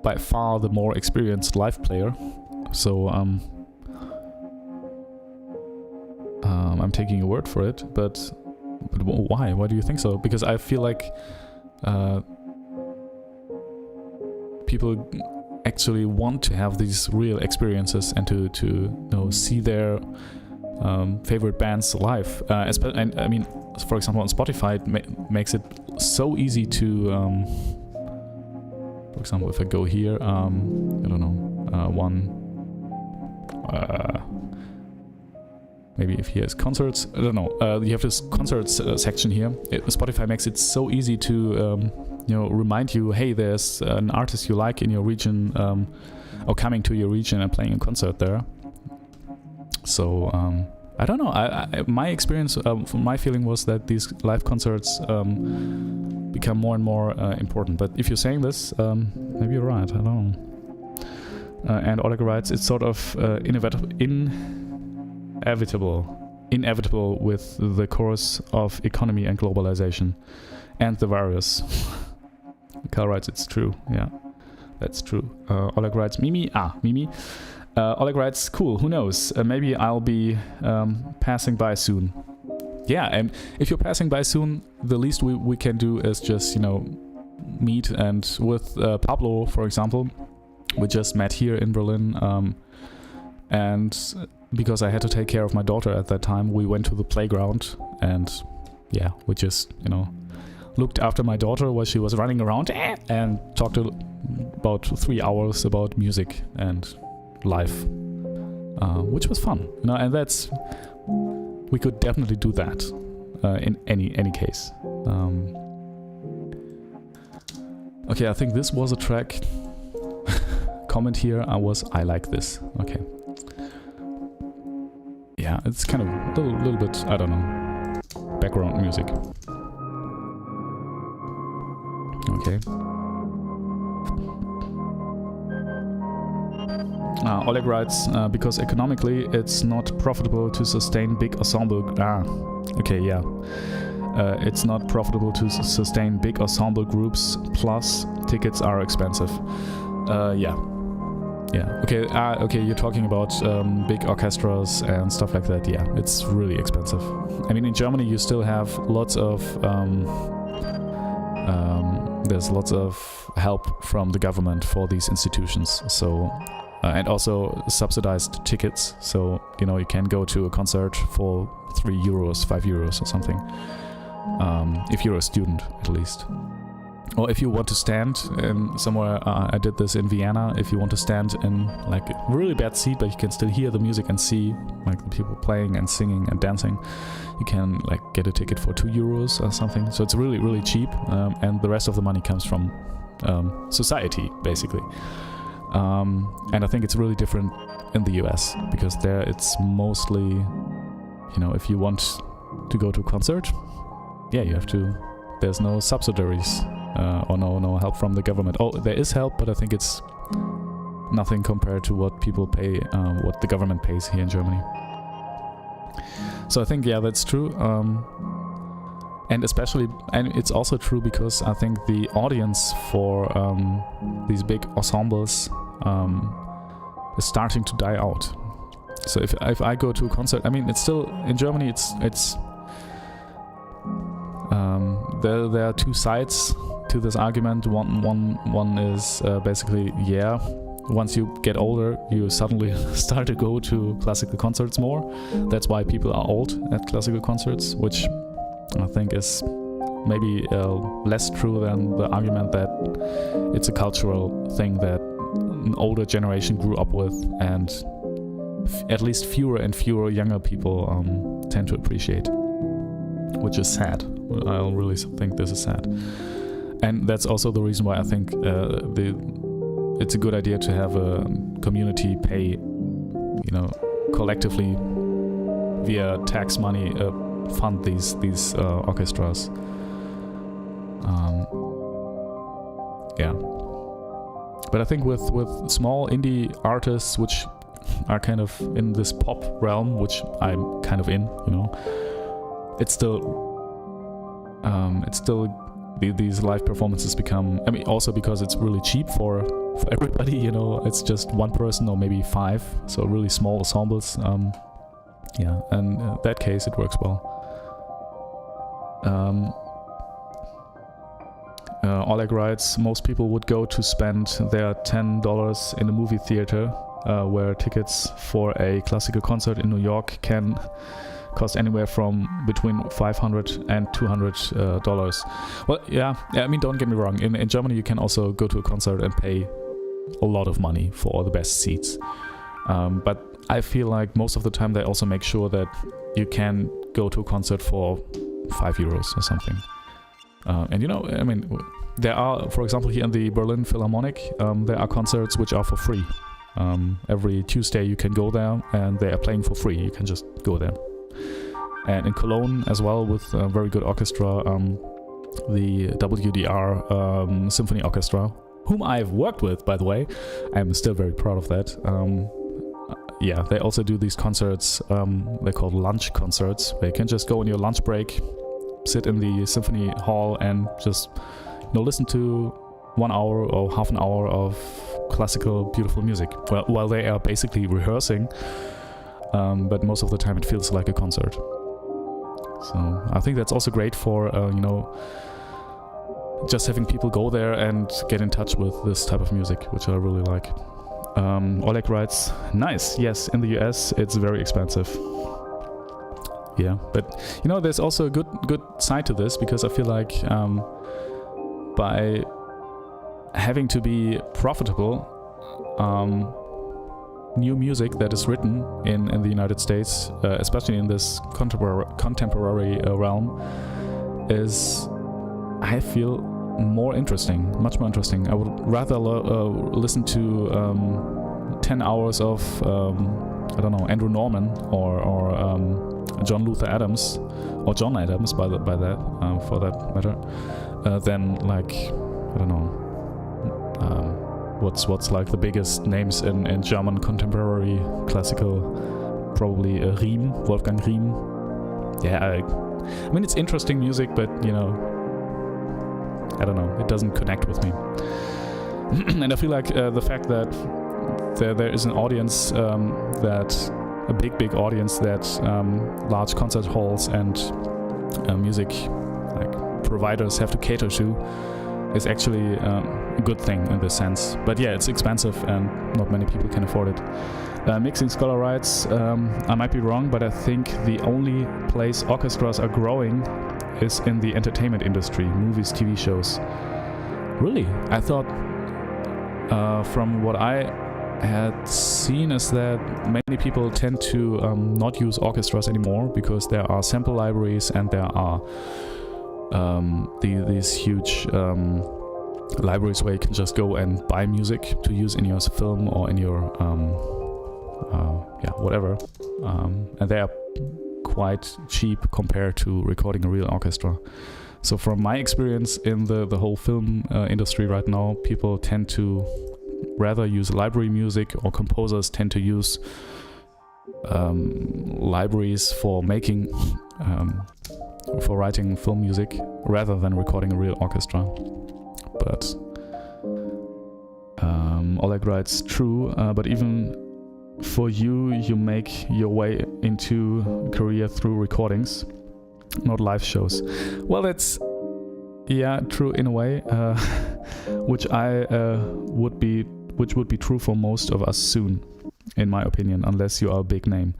by far the more experienced live player. So, I'm taking your word for it. But why? Why do you think so? Because I feel like people actually want to have these real experiences and to you know, see their favorite bands live. And I mean, for example, on Spotify, it makes it so easy to, for example, if I go here, I don't know, maybe if here's concerts, I don't know, you have this concerts section here. Spotify makes it so easy to, you know, remind you, hey, there's an artist you like in your region, or coming to your region and playing a concert there. So, I don't know. My experience, my feeling was that these live concerts become more and more important. But if you're saying this, maybe you're right. I don't know. And Oleg writes, it's sort of inevitable with the course of economy and globalization and the virus. Carl writes, it's true. Yeah, that's true. Oleg writes, Mimi. Oleg writes, cool, who knows? Maybe I'll be passing by soon. Yeah, and if you're passing by soon, the least we can do is just, you know, meet. And with Pablo, for example, we just met here in Berlin. And because I had to take care of my daughter at that time, we went to the playground. And yeah, we just, you know, looked after my daughter while she was running around and talked about 3 hours about music and life, which was fun, you know, and we could definitely do that in any case. Okay, I think this was a track. Comment here, I like this. Okay. Yeah, it's kind of a little bit, I don't know, background music. Okay. Oleg writes, because economically it's not profitable to sustain big ensemble. Okay, yeah. It's not profitable to sustain big ensemble groups, plus tickets are expensive. Yeah. Okay, okay, you're talking about big orchestras and stuff like that. Yeah, it's really expensive. I mean, in Germany you still have lots of there's lots of help from the government for these institutions. So and also subsidized tickets. So you can go to a concert for €3, €5 or something. If you're a student, at least. Or if you want to stand in somewhere, I did this in Vienna. If you want to stand in like a really bad seat, but you can still hear the music and see like the people playing and singing and dancing, you can like get a ticket for €2 or something. So it's really, really cheap, and the rest of the money comes from society, basically. And I think it's really different in the US, because there it's mostly, if you want to go to a concert, you have to. There's no subsidies or no help from the government. Oh, there is help, but I think it's nothing compared to what people pay, what the government pays here in Germany. So I think that's true. And it's also true because I think the audience for these big ensembles is starting to die out. So if I go to a concert, I mean, it's still in Germany. It's there are two sides to this argument. One is basically once you get older, you suddenly start to go to classical concerts more. That's why people are old at classical concerts, which I think is maybe less true than the argument that it's a cultural thing that an older generation grew up with, and at least fewer and fewer younger people tend to appreciate, which is sad. I really think this is sad. And that's also the reason why I think it's a good idea to have a community pay, collectively via tax money fund these orchestras. But I think with small indie artists, which are kind of in this pop realm, which I'm kind of in, it's still these live performances become, I mean, also because it's really cheap for everybody, it's just one person or maybe five, so really small ensembles. And in that case it works well. Oleg writes, most people would go to spend their $10 in a movie theater, where tickets for a classical concert in New York can cost anywhere from between $500 and $200. Well, I mean, don't get me wrong. In Germany, you can also go to a concert and pay a lot of money for all the best seats. But I feel like most of the time they also make sure that you can go to a concert for €5 or something. And I mean, there are, for example, here in the Berlin Philharmonic, there are concerts which are for free. Every Tuesday you can go there and they are playing for free. You can just go there. And in Cologne as well, with a very good orchestra, the WDR Symphony Orchestra, whom I've worked with, by the way. I'm still very proud of that. They also do these concerts, they're called lunch concerts, where you can just go on your lunch break, sit in the symphony hall and just listen to 1 hour or half an hour of classical, beautiful music, while they are basically rehearsing. But most of the time it feels like a concert. So I think that's also great for, just having people go there and get in touch with this type of music, which I really like. Oleg writes, nice, yes, in the US it's very expensive. Yeah, but there's also a good side to this, because I feel like by having to be profitable, new music that is written in the United States, especially in this contemporary realm, is, I feel, more interesting, much more interesting. I would rather listen to 10 hours of Andrew Norman or John Luther Adams, or John Adams for that matter, than what's like the biggest names in German contemporary classical, probably Wolfgang Riem. I mean, it's interesting music, but I don't know, it doesn't connect with me. And I feel like the fact that there is an audience, a big audience that large concert halls and music providers have to cater to, is actually a good thing in this sense. But yeah, it's expensive and not many people can afford it. Mixing scholar rights, I might be wrong, but I think the only place orchestras are growing is in the entertainment industry, movies, TV shows. Really? I thought from what I had seen is that many people tend to not use orchestras anymore because there are sample libraries and there are these huge libraries where you can just go and buy music to use in your film or in your whatever, and they are quite cheap compared to recording a real orchestra. So from my experience in the whole film industry right now, people tend to rather use library music, or composers tend to use libraries for making for writing film music rather than recording a real orchestra. But Oleg writes, true, but even for you make your way into a career through recordings, not live shows. Well, that's true in a way, which would be true for most of us soon, in my opinion, unless you are a big name.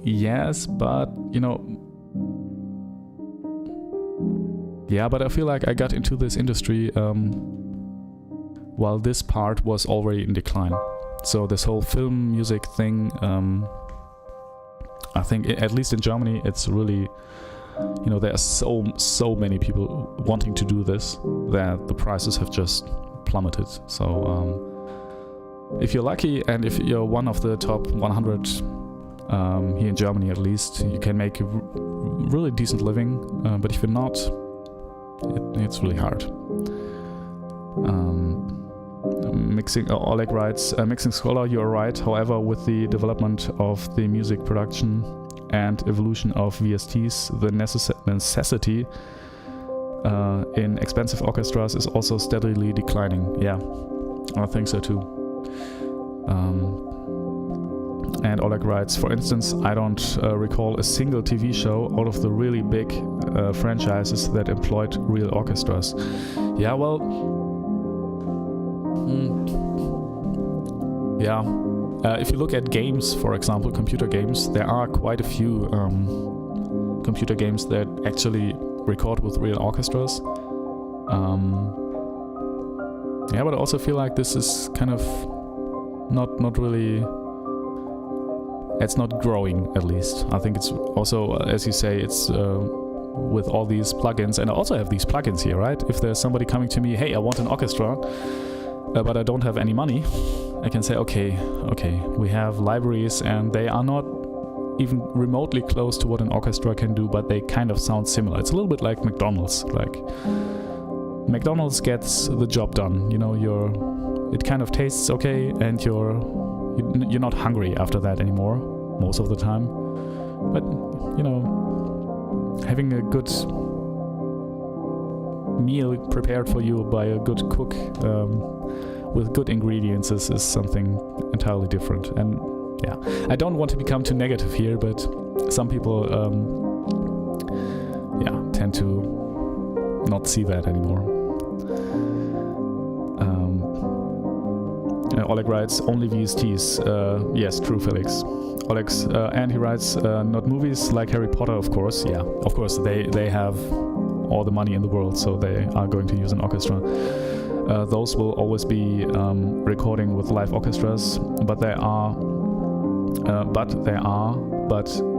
Yes, but but I feel like I got into this industry while this part was already in decline. So this whole film music thing, I think at least in Germany, it's really, there are so many people wanting to do this that the prices have just plummeted. So if you're lucky and if you're one of the top 100 here in Germany at least, you can make a really decent living. But if you're not, it's really hard. Oleg writes, mixing scholar, you are right. However, with the development of the music production and evolution of VSTs, the necessity in expensive orchestras is also steadily declining. Yeah, I think so too. And Oleg writes, for instance, I don't recall a single TV show out of the really big franchises that employed real orchestras. Yeah, well, if you look at games, for example, computer games, there are quite a few computer games that actually record with real orchestras. But I also feel like this is kind of not really, it's not growing, at least. I think it's also, as you say, it's with all these plugins, and I also have these plugins here, right? If there's somebody coming to me, hey, I want an orchestra, but I don't have any money, I can say, okay, we have libraries and they are not even remotely close to what an orchestra can do, but they kind of sound similar. It's a little bit like McDonald's. Like McDonald's gets the job done. It kind of tastes okay, and you're not hungry after that anymore most of the time. But having a good meal prepared for you by a good cook with good ingredients is something entirely different. And I don't want to become too negative here, but some people tend to not see that anymore. Oleg writes, only VSTs. Yes, true, Felix. Oleg's, and he writes, not movies like Harry Potter, of course. Yeah, of course, they have all the money in the world, so they are going to use an orchestra. Those will always be recording with live orchestras, but there are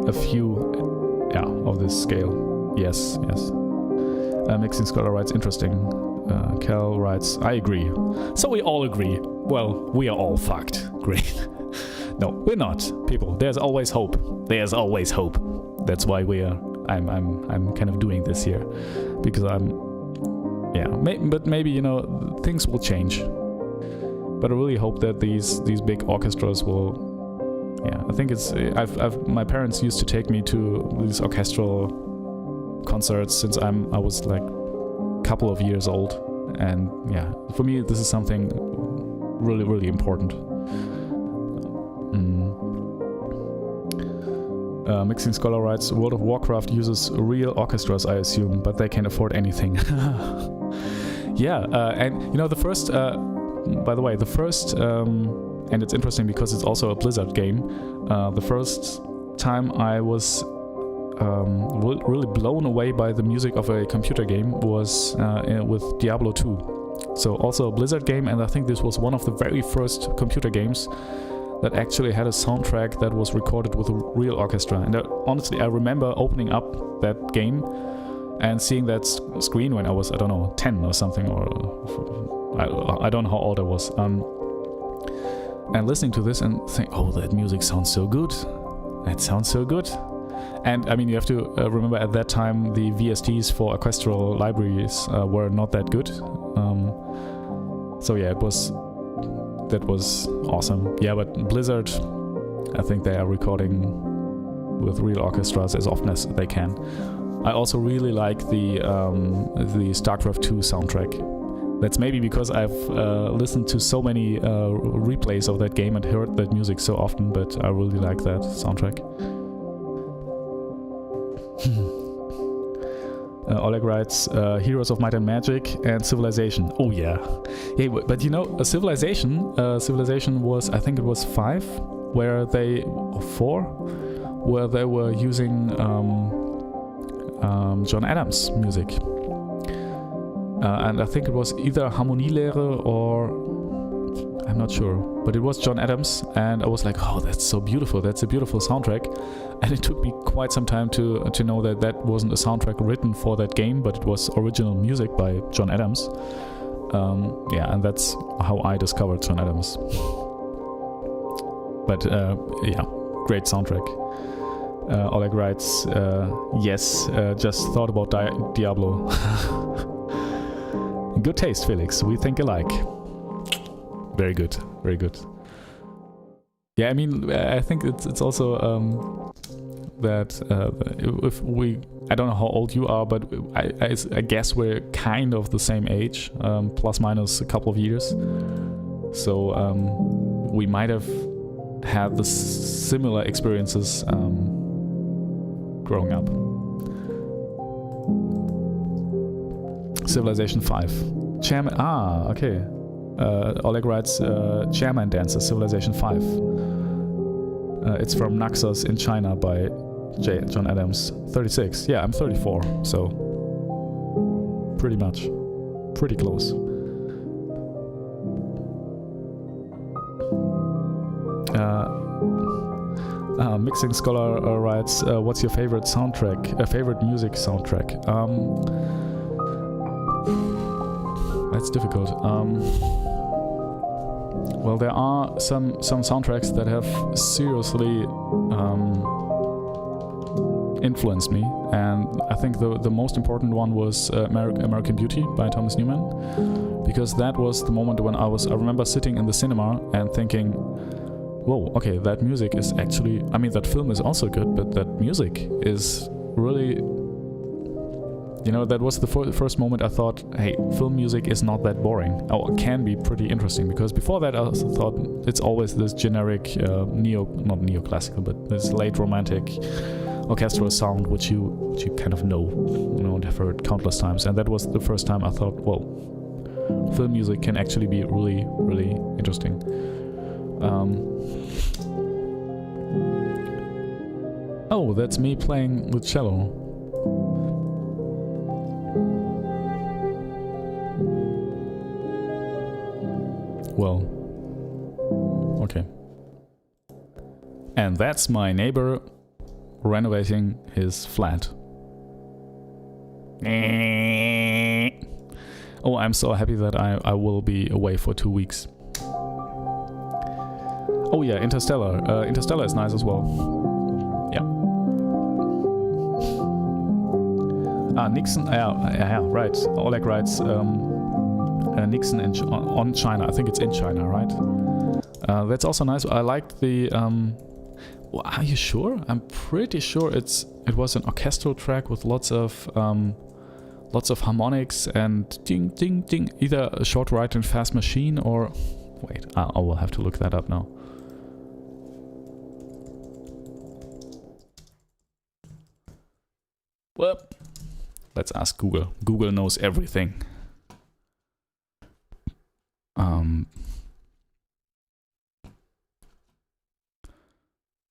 a few of this scale. Yes. Mixing scholar writes, interesting. Cal writes, I agree. So we all agree. Well, we are all fucked. Great. No, we're not, people. There's always hope. There's always hope. That's why I'm kind of doing this here, because but maybe things will change. But I really hope that these big orchestras will. I think it's. My parents used to take me to these orchestral concerts since I was like a couple of years old, and for me this is something really, really important. Mixing Scholar writes, World of Warcraft uses real orchestras, I assume, but they can afford anything. Yeah, and you know the first, by the way, the first, and it's interesting because it's also a Blizzard game. The first time I was really blown away by the music of a computer game was with Diablo 2. So also a Blizzard game, and I think this was one of the very first computer games that actually had a soundtrack that was recorded with a real orchestra. And honestly, I remember opening up that game and seeing that screen when I was, I don't know, 10 or something, or I don't know how old I was. And listening to this and saying, oh, that music sounds so good. That sounds so good. And I mean, you have to remember at that time the VSTs for orchestral libraries were not that good. So yeah, that was awesome. Yeah, but Blizzard, I think they are recording with real orchestras as often as they can. I also really like the StarCraft 2 soundtrack. That's maybe because I've listened to so many replays of that game and heard that music so often, but I really like that soundtrack. Oleg writes, Heroes of Might and Magic and Civilization. Oh yeah. Yeah, but you know, Civilization was, I think it was 5, or 4, where they were using John Adams music. And I think it was either Harmonielehre or I'm not sure, but it was John Adams, and I was like, oh, that's so beautiful, that's a beautiful soundtrack. And it took me quite some time to know that that wasn't a soundtrack written for that game, but it was original music by John Adams. Yeah, and that's how I discovered John Adams. But yeah, great soundtrack. Oleg writes, yes, just thought about Diablo. Good taste, Felix. We think alike. Very good, very good. Yeah, I mean, I think it's also that if we, I don't know how old you are, but I guess we're kind of the same age, plus minus a couple of years. So we might have had the similar experiences growing up. Civilization 5. Chairman. Ah, okay. Oleg writes Chairman Dancer, Civilization 5. It's from Naxos in China by John Adams. 36. Yeah, I'm 34, so pretty much. Pretty close. Mixing Scholar writes, what's your favorite soundtrack? Favorite music soundtrack? That's difficult. Well, there are some soundtracks that have seriously influenced me, and I think the most important one was American Beauty by Thomas Newman, because that was the moment when I remember sitting in the cinema and thinking, whoa, okay, that music is actually, I mean, that film is also good, but that music is really, you know, that was the first moment I thought, hey, film music is not that boring. Oh, it can be pretty interesting, because before that I also thought it's always this generic not neoclassical, but this late romantic orchestral sound which you kind of know, and have heard countless times. And that was the first time I thought, well, film music can actually be really, really interesting. Oh, that's me playing with cello. Well, okay. And that's my neighbor renovating his flat. Oh, I'm so happy that I will be away for 2 weeks. Oh yeah, Interstellar. Interstellar is nice as well. Yeah. Nixon. Yeah, right. Oleg writes Nixon on China. I think it's in China, right? That's also nice. I liked the. Well, are you sure? I'm pretty sure it was an orchestral track with lots of harmonics and ding ding ding. Either a short ride in Fast Machine or wait, I will have to look that up now. Well, let's ask Google. Google knows everything. Um,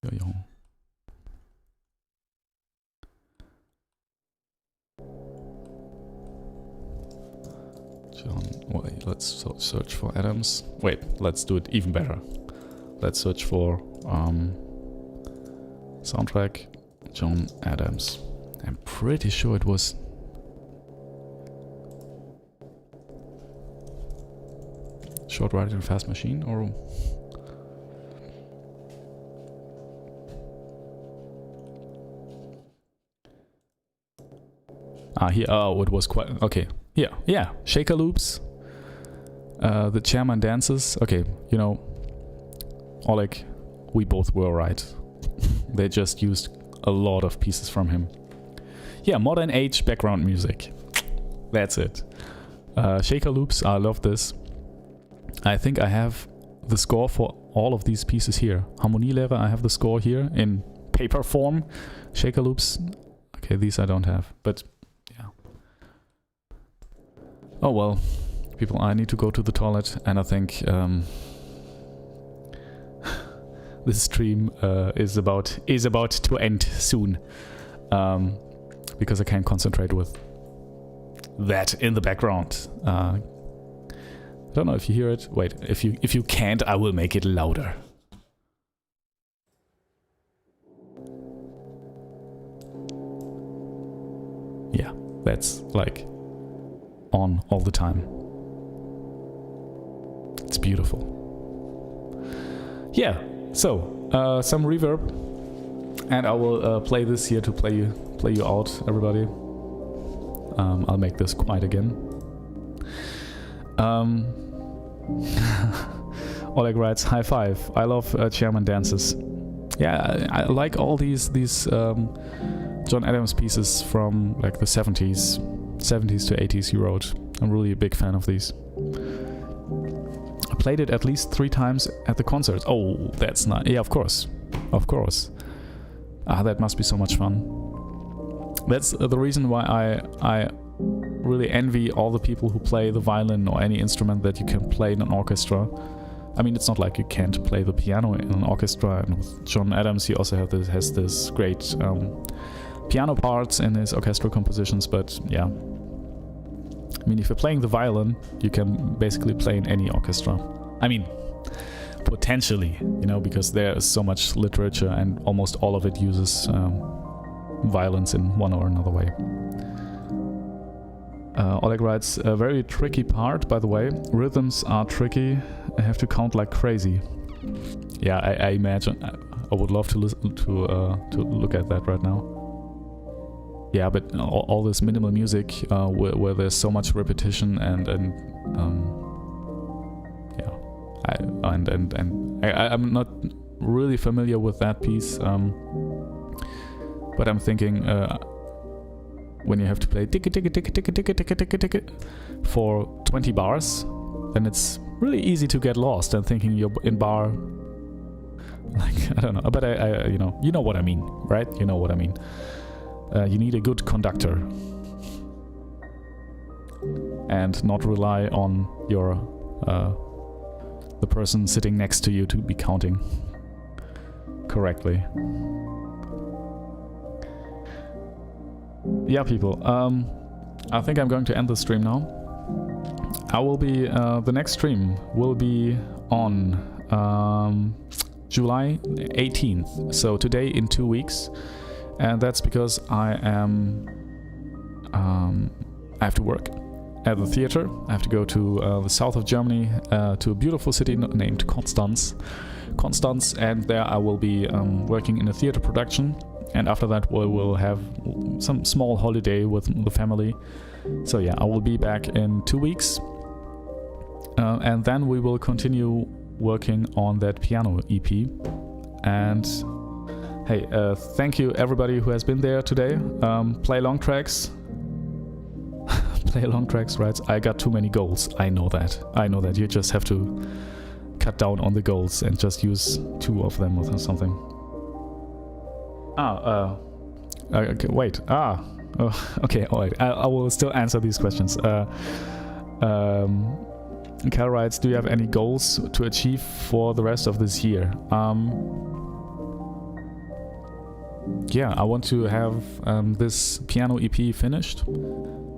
yo. John, wait, let's search for Adams. Wait, let's do it even better. Let's search for soundtrack John Adams. I'm pretty sure it was. Short Ride in a Fast Machine, or here. Oh, it was quite okay. Yeah. Shaker loops. The chairman dances. Okay, you know, Oleg, we both were right. They just used a lot of pieces from him. Yeah, modern age background music. That's it. Shaker loops. I love this. I think I have the score for all of these pieces here. Harmonielehre, I have the score here in paper form. Shaker loops. Okay, these I don't have, but yeah. Oh well, people, I need to go to the toilet, and I think this stream is about to end soon, because I can't concentrate with that in the background. I don't know if you hear it. Wait, if you can't, I will make it louder. Yeah, that's like on all the time. It's beautiful. Yeah, so some reverb, and I will play this here to play you out, everybody. I'll make this quiet again. Oleg writes, high five. I love chairman dances. Yeah, I like all these John Adams pieces from like the 70s to 80s he wrote. I'm really a big fan of these. I played it at least 3 times at the concerts. Oh, that's nice. Yeah, of course. That must be so much fun. That's the reason why I really envy all the people who play the violin or any instrument that you can play in an orchestra. I mean, it's not like you can't play the piano in an orchestra, and with John Adams he also has this great piano parts in his orchestral compositions, but yeah. I mean, if you're playing the violin, you can basically play in any orchestra. I mean, potentially, you know, because there is so much literature and almost all of it uses violence in one or another way. Oleg writes, a very tricky part, by the way. Rhythms are tricky. I have to count like crazy. Yeah, I imagine. I would love to listen to look at that right now. Yeah, but all this minimal music where there's so much repetition and I'm not really familiar with that piece, but I'm thinking when you have to play tick for 20 bars, then it's really easy to get lost and thinking you're in bar, like, I don't know, but I you know what I mean, right? You know what I mean. You need a good conductor and not rely on your the person sitting next to you to be counting correctly. Yeah, people, I think I'm going to end the stream now. I will be the next stream will be on July 18th, so today in 2 weeks. And that's because I have to work at the theater. I have to go to the south of Germany, to a beautiful city named Konstanz, and there I will be working in a theater production. And after that we will have some small holiday with the family. So yeah, I will be back in 2 weeks, and then we will continue working on that piano EP. And hey, thank you everybody who has been there today. Play long tracks. Play long tracks, right? I got too many goals. I know that. You just have to cut down on the goals and just use 2 of them or something. Okay, wait. Okay, alright. I will still answer these questions. Cal writes, do you have any goals to achieve for the rest of this year? Yeah, I want to have this piano EP finished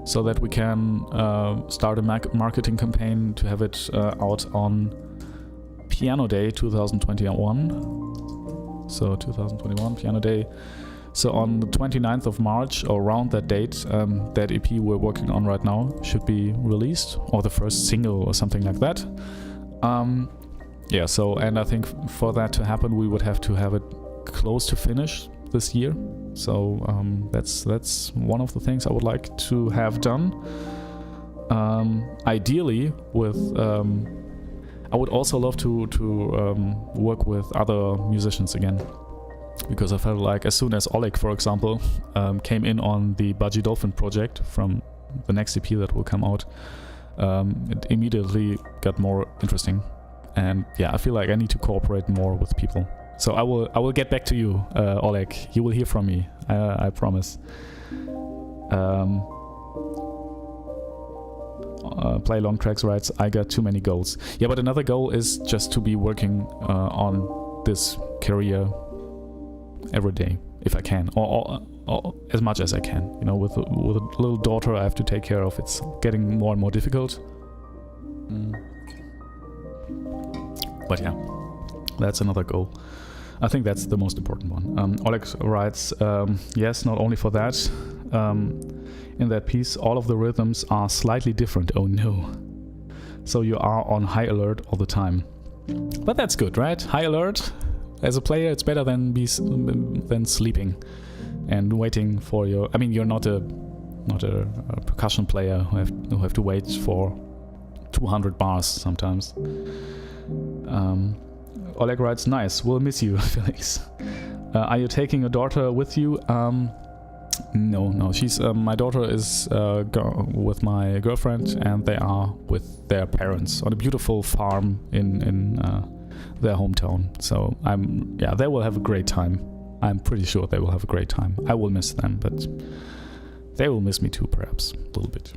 so that we can start a marketing campaign to have it out on Piano Day 2021. So 2021 Piano Day. So on the 29th of March, or around that date, that EP we're working on right now should be released, or the first single or something like that. Yeah, so, and I think for that to happen, we would have to have it close to finish this year. So that's one of the things I would like to have done. Ideally with I would also love to work with other musicians again, because I felt like as soon as Oleg, for example, came in on the Budgie Dolphin project from the next EP that will come out, it immediately got more interesting. And yeah, I feel like I need to cooperate more with people. So I will get back to you, Oleg. You will hear from me. I promise. Play long tracks writes, I got too many goals. Yeah, but another goal is just to be working on this career every day, if I can, or as much as I can. You know, with a little daughter I have to take care of. It's getting more and more difficult. But yeah, that's another goal. I think that's the most important one. Oleg writes, yes, not only for that. In that piece, all of the rhythms are slightly different. Oh no. So you are on high alert all the time. But that's good, right? High alert. As a player, it's better than sleeping and waiting for your... I mean, you're not a percussion player who have to wait for 200 bars sometimes. Oleg writes, nice, we'll miss you, Felix. Are you taking your daughter with you? No, she's my daughter is with my girlfriend, and they are with their parents on a beautiful farm in their hometown. So they will have a great time. I'm pretty sure they will have a great time. I will miss them, but they will miss me too, perhaps a little bit.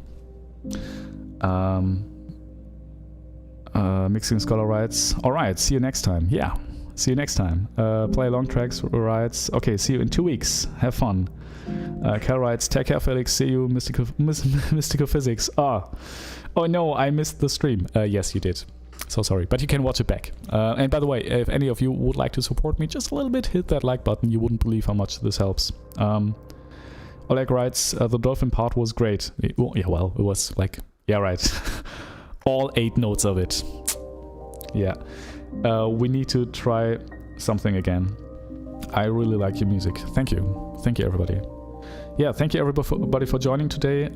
Mixing Scholar writes, alright, see you next time. Yeah, see you next time. Play Long Tracks writes, okay, see you in 2 weeks. Have fun. Cal writes, take care, Felix. See you, Mystical Physics. Oh no, I missed the stream. Yes, you did. So sorry, but you can watch it back. And by the way, if any of you would like to support me just a little bit, hit that like button. You wouldn't believe how much this helps. Oleg writes, the dolphin part was great. It was like, yeah, right. All 8 notes of it. Yeah. We need to try something again. I really like your music. Thank you. Thank you, everybody. Yeah, thank you, everybody, for joining today.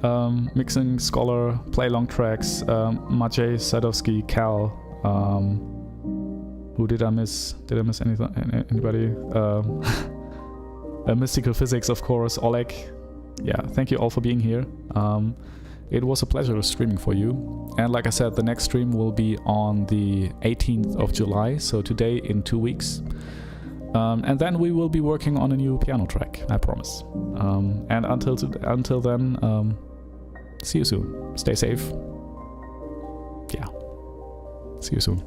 Mixing Scholar, Play Long Tracks, Maciej, Sadowski, Cal. Who did I miss? Did I miss anybody? Mystical Physics, of course. Oleg. Yeah, thank you all for being here. It was a pleasure streaming for you. And like I said, the next stream will be on the 18th of July, so today in 2 weeks. And then we will be working on a new piano track, I promise. And until then, see you soon. Stay safe. Yeah. See you soon.